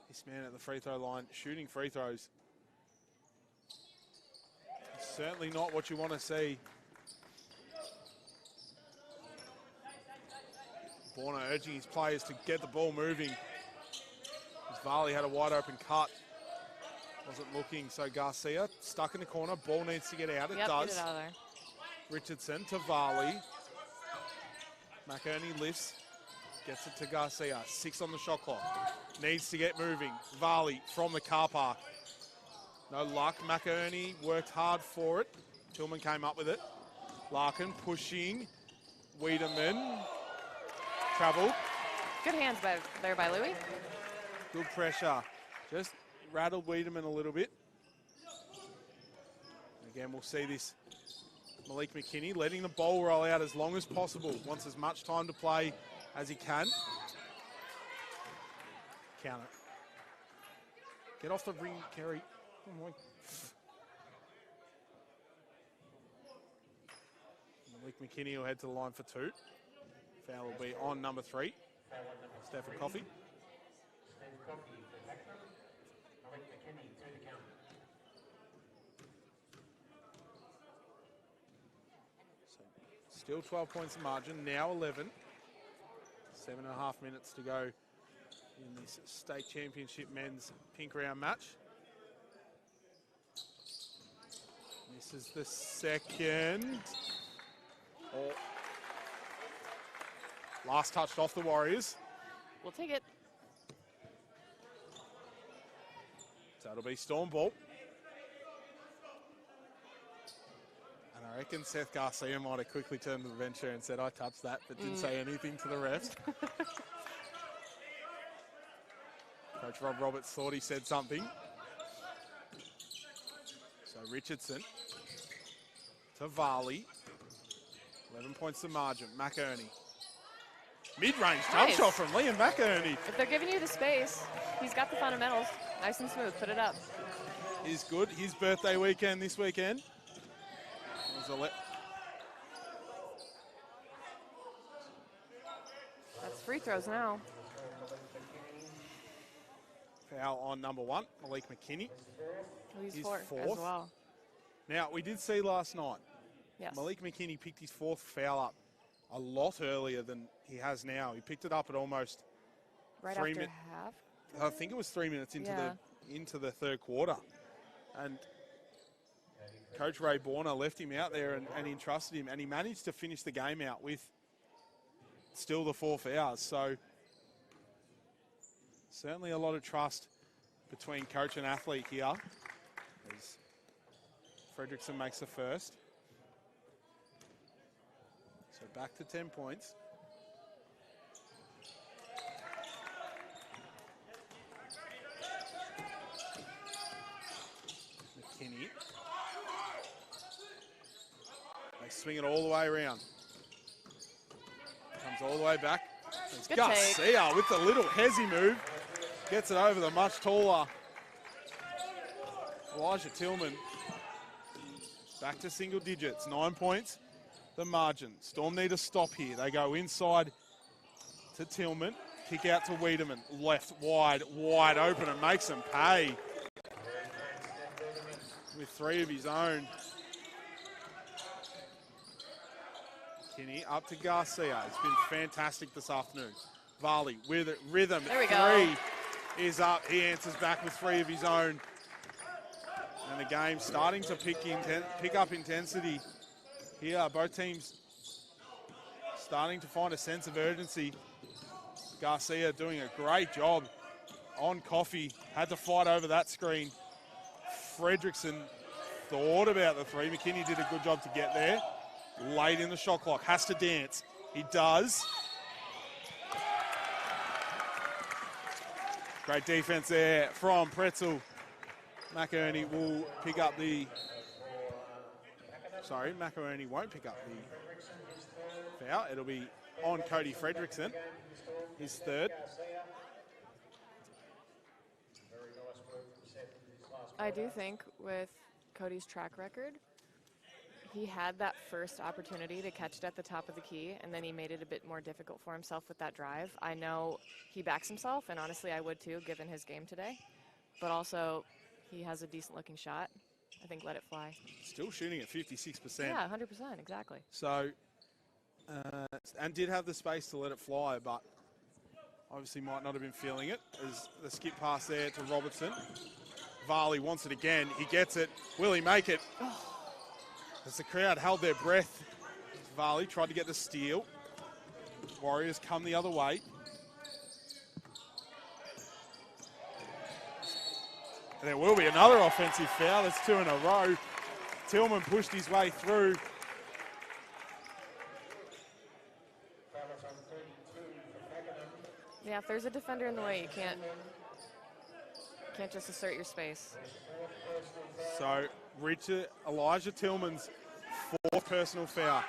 This man at the free throw line shooting free throws. Certainly not what you want to see. Borna urging his players to get the ball moving. As Varley had a wide open cut. Wasn't looking, so Garcia stuck in the corner. Ball needs to get out. It does. Get it out of there. Richardson to Varley. McInerney lifts. Gets it to Garcia. 6 on the shot clock. Needs to get moving. Varley from the car park. No luck. McInerney worked hard for it. Tillman came up with it. Larkin pushing. Wiedemann. Travel. Good hands there by Louis. Good pressure. Just rattled Wiedemann a little bit. Again, we'll see this. Malik McKinney letting the ball roll out as long as possible. Wants as much time to play as he can. Count it. Get off the ring, Kerry. Oh my. Malik McKinney will head to the line for 2. Foul will be on number 3. Stephen Coffey. So still 12 points of margin, now 11. 7.5 minutes to go in this state championship men's pink round match. This is the second. Oh. Last touched off the Warriors. We'll take it. So it'll be Storm ball. And I reckon Seth Garcia might have quickly turned to the bench here and said, I touched that, but didn't say anything to the refs. Coach Rob Roberts thought he said something. So Richardson to Varley. 11 points to margin. McInerney. Mid-range jump Nice. shot from Liam McInerney If they're giving you the space, he's got the fundamentals. Nice and smooth. Put it up. is good. His birthday weekend this weekend. That's free throws now. Foul on number 1, Malik McKinney. He's His 4 as fourth. well. Now, we did see last night, Yes. Malik McKinney picked his 4th foul up a lot earlier than he has now. He picked it up at almost Right 3 after minutes. half. I think it was 3 minutes into the third quarter. And Coach Ray Borna left him out there and entrusted him, and he managed to finish the game out with still the 4 fouls. So certainly a lot of trust between coach and athlete here as Fredrickson makes the first. So back to 10 points. McKinney. They swing it all the way around. Comes all the way back. It's Good Garcia with the little hezzy move. Gets it over the much taller Elijah Tillman. Back to single digits, 9 points. The margin. Storm need to stop here. They go inside to Tillman. Kick out to Wiedemann. Left wide open and makes them pay. With 3 of his own. McKinney up to Garcia. It's been fantastic this afternoon. Varley with it, rhythm. There we go. 3 is up. He answers back with 3 of his own. And the game starting to pick up intensity here. Both teams starting to find a sense of urgency. Garcia doing a great job on Coffee. Had to fight over that screen. Fredrickson thought about the 3. McKinney did a good job to get there. Late in the shot clock. Has to dance. He does. Great defense there from Pretzel. McInerney will pick up the... Sorry, McInerney won't pick up the foul. It'll be on Cody Fredrickson, his 3rd. I do think with Cody's track record, he had that first opportunity to catch it at the top of the key, and then he made it a bit more difficult for himself with that drive. I know he backs himself, and honestly I would too, given his game today. But also, he has a decent-looking shot. I think let it fly. Still shooting at 56%. Yeah, 100%, exactly. So, and did have the space to let it fly, but obviously might not have been feeling it. As the skip pass there to Robertson. Varley wants it again. He gets it. Will he make it? As the crowd held their breath, Varley tried to get the steal. Warriors come the other way. And there will be another offensive foul. That's 2 in a row. Tillman pushed his way through. Yeah, if there's a defender in the way, you can't just assert your space. So Elijah Tillman's 4th personal foul.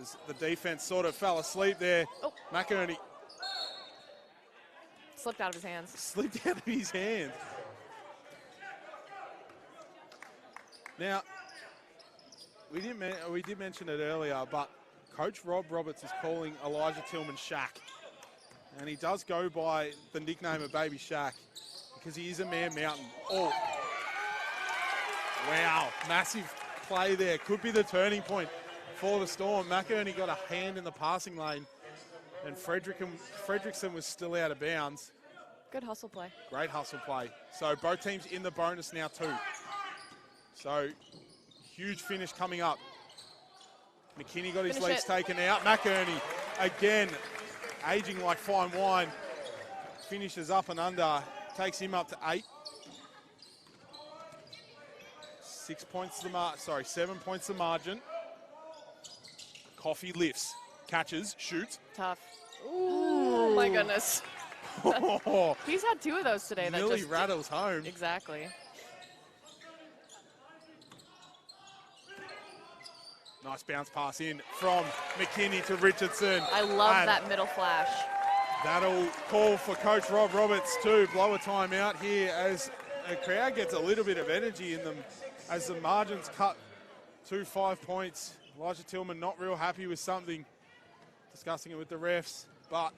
As the defense sort of fell asleep there. Oh. McInerney Slipped out of his hands. slipped out of his hand. Now, we did mention it earlier, but Coach Rob Roberts is calling Elijah Tillman Shaq. And he does go by the nickname of Baby Shaq because he is a man mountain. Oh, wow, massive play there. Could be the turning point for the Storm. McInerney got a hand in the passing lane, and Fredrickson was still out of bounds. Good hustle play. Great hustle play. So both teams in the bonus now too. So huge finish coming up. McKinney got his legs taken out. McInerney again, aging like fine wine. Finishes up and under. Takes him up to 8. 7 points the margin. Coffee lifts, catches, shoots. Tough. Ooh, my goodness. He's had 2 of those today. That Nearly just rattles home. Exactly. Nice bounce pass in from McKinney to Richardson. I love And that middle flash. that'll call for Coach Rob Roberts to blow a timeout here as the crowd gets a little bit of energy in them as the margins cut to 5 points. Elijah Tillman not real happy with something, discussing it with the refs, but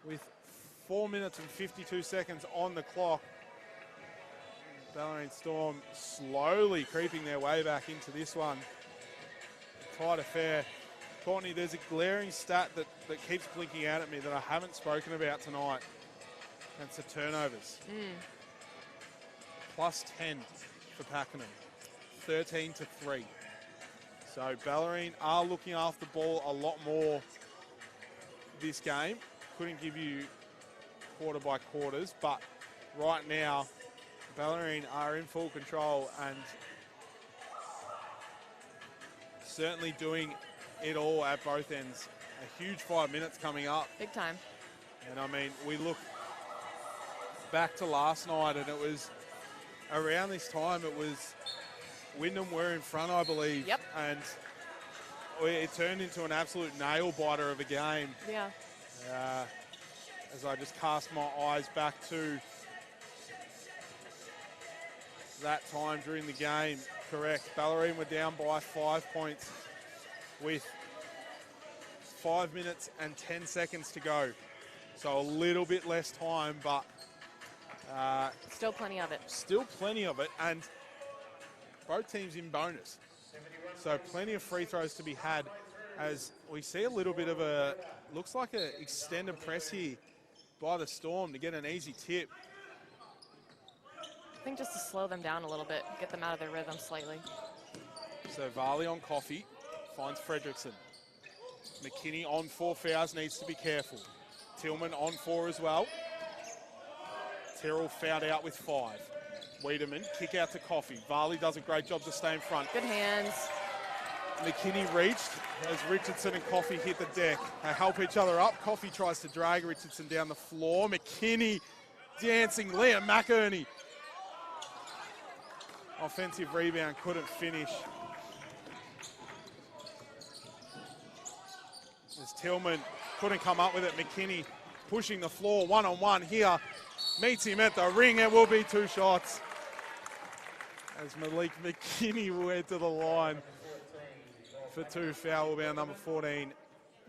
with 4 minutes and 52 seconds on the clock, Bellarine Storm slowly creeping their way back into this one. Tight affair. Courtney, there's a glaring stat that keeps blinking out at me that I haven't spoken about tonight. That's the turnovers. Plus 10 for Pakenham. 13-3. So Bellarine are looking after the ball a lot more this game. Couldn't give you quarter by quarters, but right now Bellarine are in full control and certainly doing it all at both ends. A huge 5 minutes coming up. Big time. And I mean, we look back to last night and it was around this time, it was Wyndham were in front, I believe. Yep. And it turned into an absolute nail biter of a game. Yeah. As I just cast my eyes back to that time during the game. Correct. Bellarine were down by 5 points with 5 minutes and 10 seconds to go. So a little bit less time, but Still plenty of it. still plenty of it. And both teams in bonus. So plenty of free throws to be had as we see a little bit of a, looks like an extended press here by the Storm to get an easy tip. I think just to slow them down a little bit, get them out of their rhythm slightly. So Varley on Coffee, finds Fredrickson. McKinney on 4 fouls, needs to be careful. Tillman on 4 as well. Terrell fouled out with 5. Wiedemann, kick out to Coffee. Varley does a great job to stay in front. Good hands. McKinney reached as Richardson and Coffee hit the deck. They help each other up. Coffee tries to drag Richardson down the floor. McKinney dancing. Liam McInerney. Offensive rebound, couldn't finish. As Tillman couldn't come up with it. McKinney pushing the floor one-on-one here. Meets him at the ring. It will be 2 shots. As Malik McKinney will head to the line for 2 foul will be our number 14,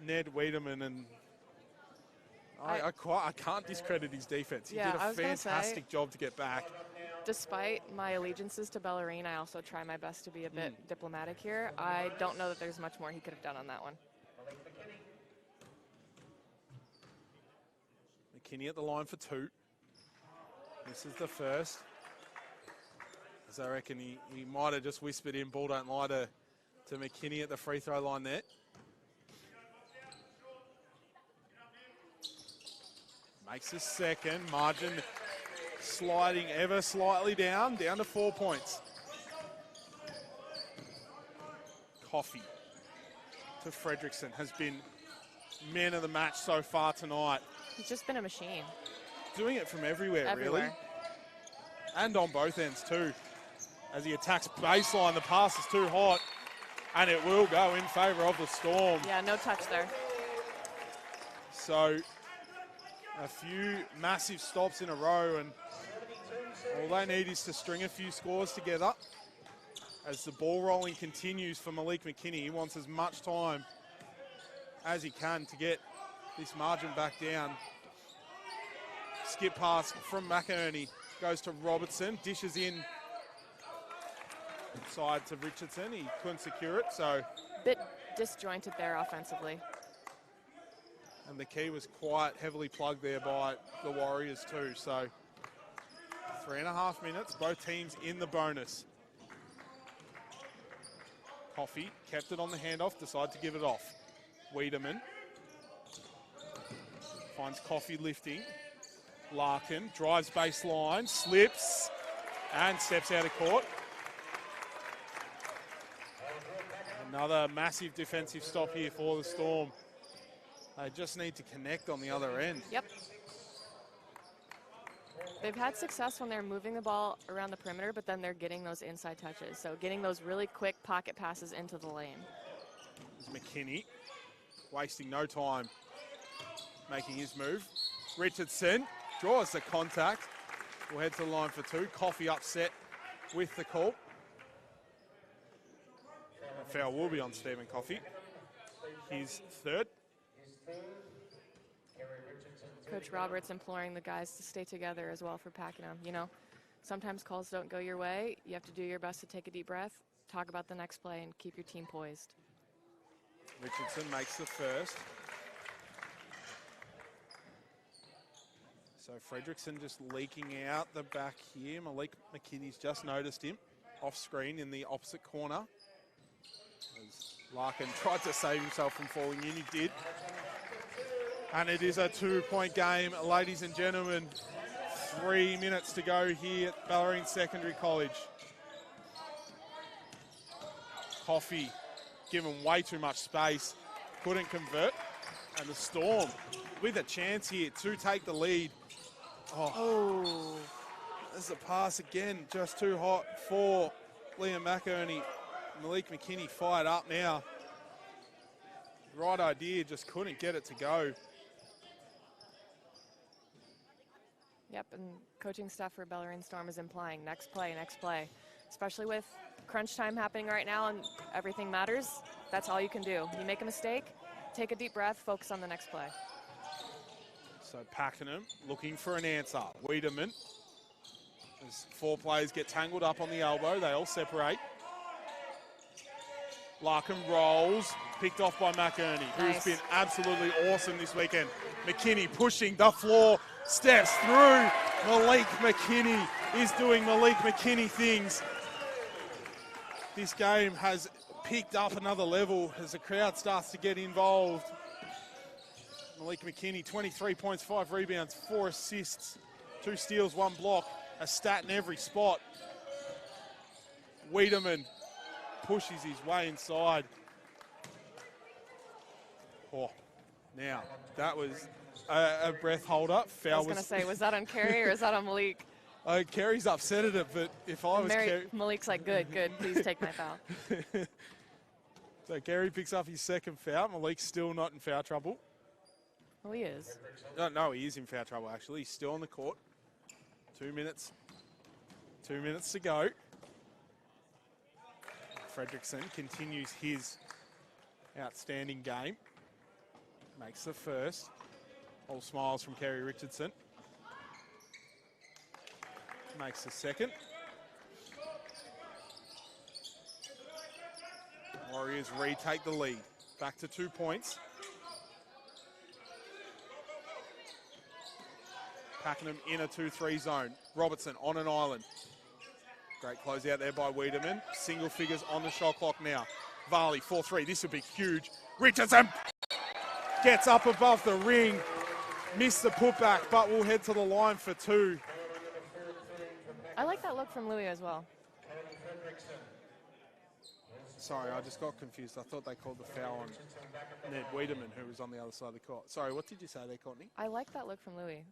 Ned Wiedemann. And I can't discredit his defense. He did a fantastic job to get back. Despite my allegiances to Bellarine, I also try my best to be a bit diplomatic here. I don't know that there's much more he could have done on that one. McKinney at the line for 2. This is the first. As I reckon he might have just whispered in, ball don't lie to McKinney at the free throw line there. Makes a second. Margin sliding ever slightly down to 4 points. Coffee to Fredrickson has been man of the match so far tonight. He's just been a machine. Doing it from everywhere. Really. And on both ends too. As he attacks baseline, the pass is too hot. And it will go in favour of the Storm. Yeah, no touch there. So a few massive stops in a row, and all they need is to string a few scores together. As the ball rolling continues for Malik McKinney, he wants as much time as he can to get this margin back down. Skip pass from McInerney, goes to Robertson, dishes in side to Richardson. He couldn't secure it, so. Bit disjointed there offensively. And the key was quite heavily plugged there by the Warriors too, so 3.5 minutes, both teams in the bonus. Coffee kept it on the handoff, decided to give it off. Wiedemann finds Coffee lifting. Larkin drives baseline, slips, and steps out of court. Another massive defensive stop here for the Storm. They just need to connect on the other end. Yep. They've had success when they're moving the ball around the perimeter, but then they're getting those inside touches. So getting those really quick pocket passes into the lane. There's McKinney, wasting no time, making his move. Richardson draws the contact. We'll head to the line for 2. Coffee upset with the call. A foul will be on Stephen Coffee. His 3rd. Coach Roberts imploring the guys to stay together as well for Pakenham. You know, sometimes calls don't go your way. You have to do your best to take a deep breath, talk about the next play, and keep your team poised. Richardson makes the first. So Fredrickson just leaking out the back here. Malik McKinney's just noticed him off screen in the opposite corner. As Larkin tried to save himself from falling in, he did. And it is a 2-point game, ladies and gentlemen. 3 minutes to go here at Bellarine Secondary College. Coffee given way too much space, couldn't convert. And the Storm with a chance here to take the lead. Oh, there's a pass again, just too hot for Liam McInerney. Malik McKinney fired up now. Right idea, just couldn't get it to go. Yep, and coaching staff for Bellarine Storm is implying next play, especially with crunch time happening right now and everything matters. That's all you can do. You make a mistake, take a deep breath, focus on the next play. So Pakenham looking for an answer. Wiedemann, as 4 players get tangled up on the elbow, they all separate. Larkin rolls, picked off by McEnany, who's Nice. been absolutely awesome this weekend. McKinney pushing the floor, steps through. Malik McKinney is doing Malik McKinney things. This game has picked up another level as the crowd starts to get involved. Malik McKinney, 23 points, 5 rebounds, 4 assists, 2 steals, 1 block, a stat in every spot. Wiedemann pushes his way inside. Oh, now that was a breath holder. Foul I was going to say, was that on Kerry or is that on Malik? Kerry's upset at it, but if I was Kerry... Malik's like, good, please take my foul. So Kerry picks up his second foul. Malik's still not in foul trouble. Well, he is. No, he is in foul trouble, actually. He's still on the court. 2 minutes. 2 minutes to go. Fredrickson continues his outstanding game. Makes the first. All smiles from Kerry Richardson. Makes the second. Warriors retake the lead. Back to 2 points. Pakenham in a 2-3 zone. Robertson on an island. Great close out there by Wiedemann. Single figures on the shot clock now. Varley, 4-3. This would be huge. Richardson gets up above the ring. Missed the putback, but will head to the line for 2. I like that look from Louis as well. Sorry, I just got confused. I thought they called the foul on Ned Wiedemann, who was on the other side of the court. Sorry, what did you say there, Courtney? I like that look from Louis.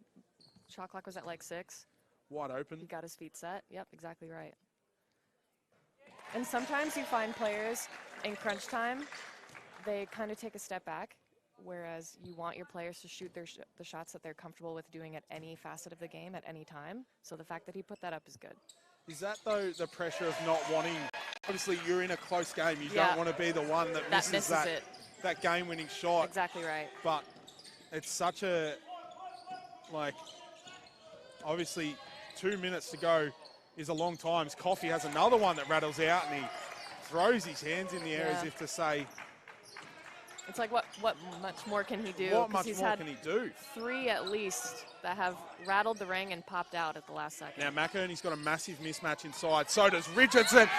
Shot clock was at like 6. Wide open. He got his feet set. Yep, exactly right. And sometimes you find players in crunch time, they kind of take a step back, whereas you want your players to shoot the shots that they're comfortable with doing at any facet of the game at any time. So the fact that he put that up is good. Is that, though, the pressure of not wanting... Obviously, you're in a close game. You don't want to be the one that misses that game-winning shot. Exactly right. But it's such a... Like, obviously, 2 minutes to go is a long time. Coffey has another one that rattles out, and he throws his hands in the air as if to say... It's like, what much more can he do? What much more can he do? 3 at least that have rattled the ring and popped out at the last second. Now, McEnany's got a massive mismatch inside. So does Richardson.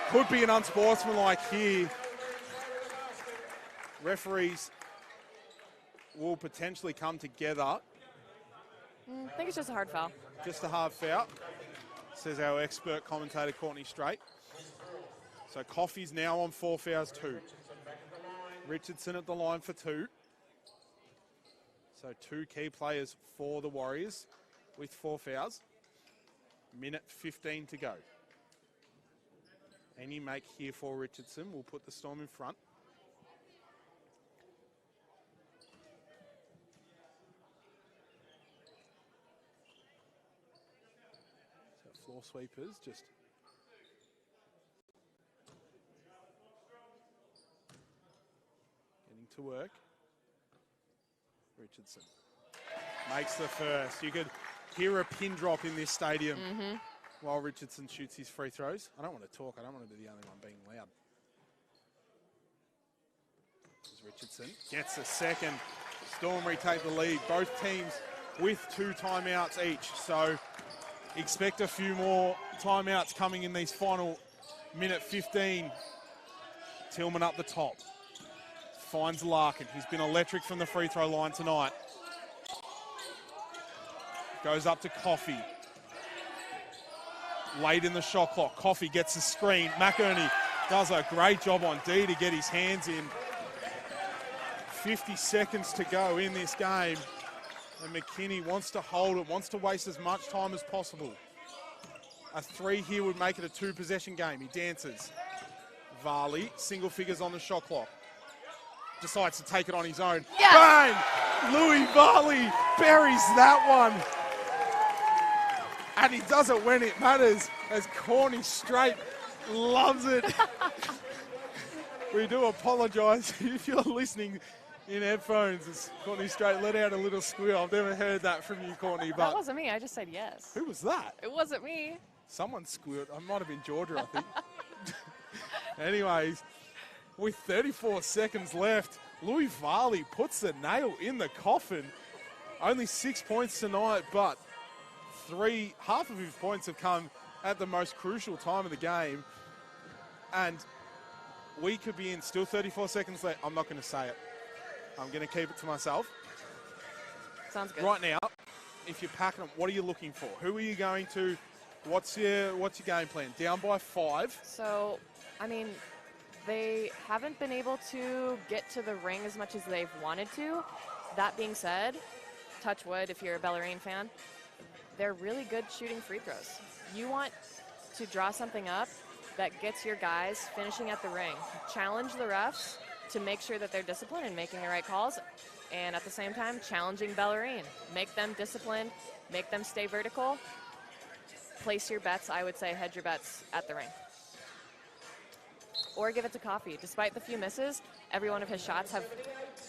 Could be an unsportsmanlike here. Referees will potentially come together. I think it's just a hard foul. Just a hard foul, says our expert commentator, Courtney Strait. So Coffey's now on 4 fouls, 2. Richardson at the line for 2. So 2 key players for the Warriors with 4 fouls. Minute 15 to go. Any make here for Richardson will put the Storm in front. So floor sweepers just getting to work. Richardson makes the first. You could hear a pin drop in this stadium while Richardson shoots his free throws. I don't want to talk. I don't want to be the only one being loud. As Richardson gets a second. Storm retake the lead. Both teams with 2 timeouts each. So expect a few more timeouts coming in these final minute 15. Tillman up the top. Finds Larkin. He's been electric from the free throw line tonight. Goes up to Coffey. Late in the shot clock. Coffey gets the screen. McEnany does a great job on D to get his hands in. 50 seconds to go in this game. And McKinney wants to hold it, wants to waste as much time as possible. A 3 here would make it a 2-possession game. He dances. Varley, single figures on the shot clock. Decides to take it on his own. Yeah. Bang! Louis Varley buries that one. And he does it when it matters, as Courtney Strait loves it. We do apologise if you're listening in headphones. As Courtney Strait let out a little squeal. I've never heard that from you, Courtney. But That wasn't me. I just said yes. who was that? It wasn't me. Someone squealed. It might have been Georgia, I think. Anyways, with 34 seconds left, Louis Varley puts the nail in the coffin. Only 6 points tonight, but half of his points have come at the most crucial time of the game. And we could be in still 34 seconds left. I'm not going to say it. I'm going to keep it to myself. Sounds good. Right now, if you're Pakenham, what are you looking for? Who are you going to? What's your game plan? Down by 5. So, I mean, they haven't been able to get to the ring as much as they've wanted to. That being said, touch wood if you're a Bellarine fan, they're really good shooting free throws. You want to draw something up that gets your guys finishing at the ring. Challenge the refs to make sure that they're disciplined and making the right calls, and at the same time, challenging Bellarine. Make them disciplined, make them stay vertical. Place your bets, I would say, hedge your bets at the ring. Or give it to Coffee. Despite the few misses, every one of his shots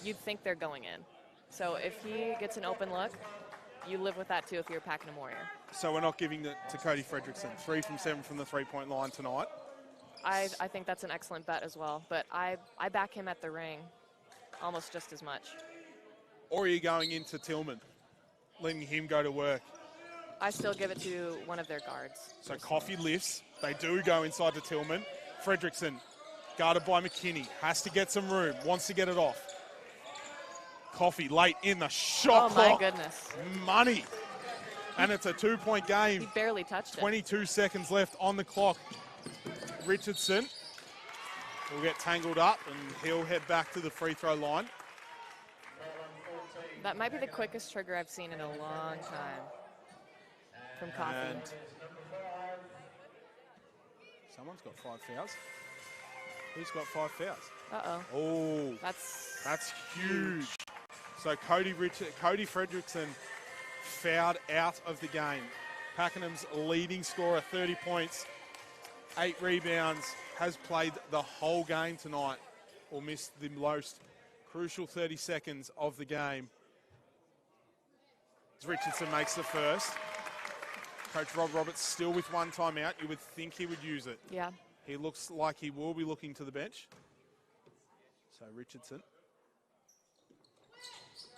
you'd think they're going in. So if he gets an open look, you live with that too if you're a Pakenham Warrior. So we're not giving it to Cody Fredrickson. 3 from 7 from the three-point line tonight. I think that's an excellent bet as well, but I back him at the ring almost just as much. Or are you going into Tillman, letting him go to work? I still give it to one of their guards. So Coffee lifts. They do go inside to Tillman. Fredrickson, guarded by McKinney, has to get some room, wants to get it off. Coffee late in the shot clock. Oh, my goodness. Money. And it's a 2-point game. He barely touched it. 22 seconds left on the clock. Richardson will get tangled up and he'll head back to the free throw line. That might be the quickest trigger I've seen in a long time from Coffee. And someone's got 5 fouls. Who's got 5 fouls? Uh-oh. Oh, That's huge. So Cody Fredrickson fouled out of the game. Pakenham's leading scorer, 30 points, 8 rebounds, has played the whole game tonight, or missed the most crucial 30 seconds of the game. As Richardson makes the first. Coach Rob Roberts still with 1 timeout. You would think he would use it. Yeah. He looks like he will be looking to the bench. So Richardson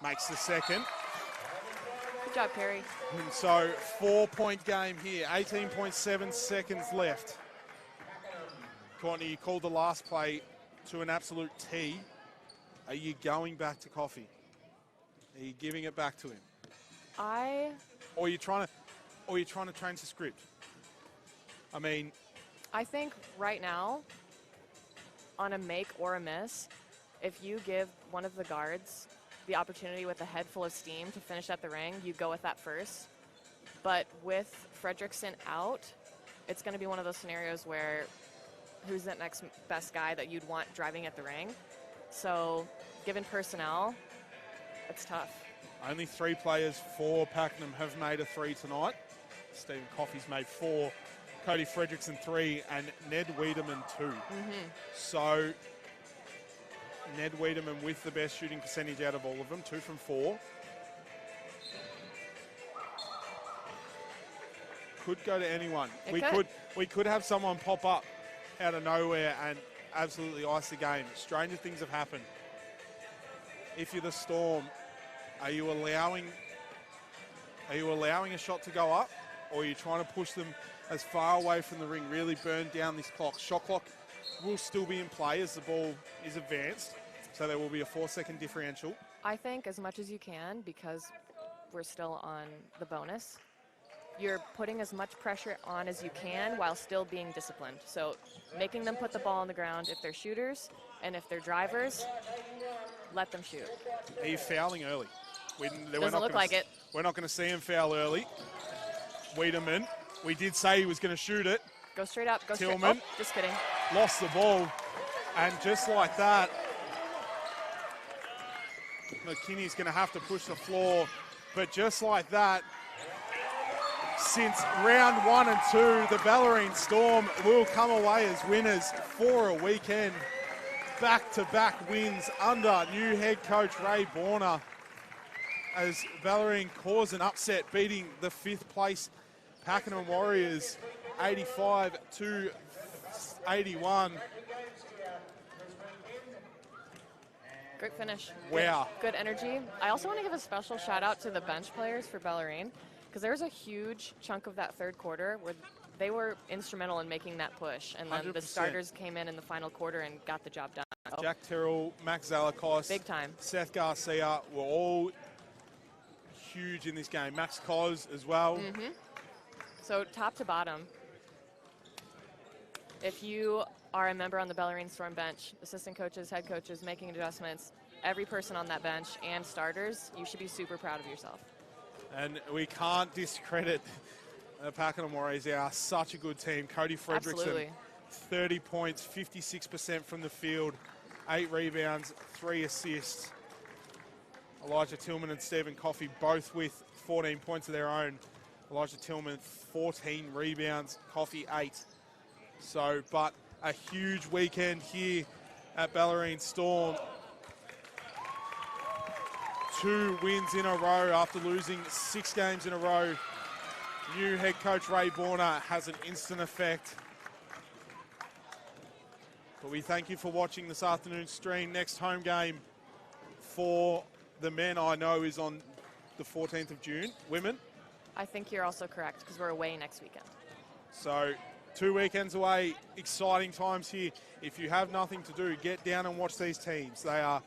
makes the second. Good job, Perry. And so 4-point game here, 18.7 seconds left. Courtney, you called the last play to an absolute T. Are you going back to Coffee? Are you giving it back to him? Or are you trying to change the script? I mean, I think right now, on a make or a miss, if you give one of the guards the opportunity with a head full of steam to finish at the ring, you go with that first. But with Fredrickson out, it's going to be one of those scenarios where who's that next best guy that you'd want driving at the ring? So given personnel, it's tough. Only 3 players for Pakenham have made a 3 tonight. Stephen Coffey's made 4, Cody Fredrickson 3, and Ned Wiedemann 2. So Ned Wiedemann with the best shooting percentage out of all of them, 2 from 4. Could go to anyone. We could have someone pop up out of nowhere and absolutely ice the game. Stranger things have happened. If you're the Storm, are you allowing a shot to go up, or are you trying to push them as far away from the ring, really burn down this clock? Shot clock will still be in play as the ball is advanced, so there will be a 4-second differential. I think as much as you can, because we're still on the bonus, you're putting as much pressure on as you can while still being disciplined. So making them put the ball on the ground if they're shooters, and if they're drivers, let them shoot. Are you fouling early? Doesn't look like it. We're not going to see him foul early. Wiedemann, we did say he was going to shoot it. Go straight up. Go Tillman. straight. Oh, just kidding. Lost the ball. And just like that, McKinney's going to have to push the floor. But just like that, since round 1 and 2, the Bellarine Storm will come away as winners for a weekend. Back-to-back wins under new head coach Ray Borner, as Bellarine caused an upset, beating the 5th place Pakenham Warriors 85-81. Great finish. Wow. Good energy. I also want to give a special shout out to the bench players for Bellarine, because there was a huge chunk of that third quarter where they were instrumental in making that push, and then the 100%. starters came in the final quarter and got the job done. So, Jack Terrell, Max Zalakos, big time. Seth Garcia were all huge in this game. Max Cos as well. So top to bottom, if you are a member on the Bellarine Storm bench, assistant coaches, head coaches, making adjustments, every person on that bench and starters, you should be super proud of yourself. And we can't discredit the Pakenham Warriors. They are such a good team. Cody Fredrickson, Absolutely. 30 points, 56% from the field, 8 rebounds, 3 assists. Elijah Tillman and Stephen Coffey both with 14 points of their own. Elijah Tillman, 14 rebounds, Coffey 8. So, but a huge weekend here at Bellarine Storm. 2 wins in a row after losing 6 games in a row. New head coach Ray Borner has an instant effect. But we thank you for watching this afternoon's stream. Next home game for the men, I know, is on the 14th of June. Women. I think you're also correct, because we're away next weekend. So 2 weekends away, exciting times here. If you have nothing to do, get down and watch these teams. They are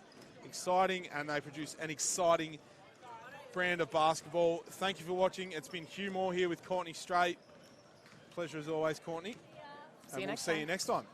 exciting and they produce an exciting brand of basketball. Thank you for watching. It's been Hugh Moore here with Courtney Strait. Pleasure as always, Courtney. See you And we'll next see time. you next time.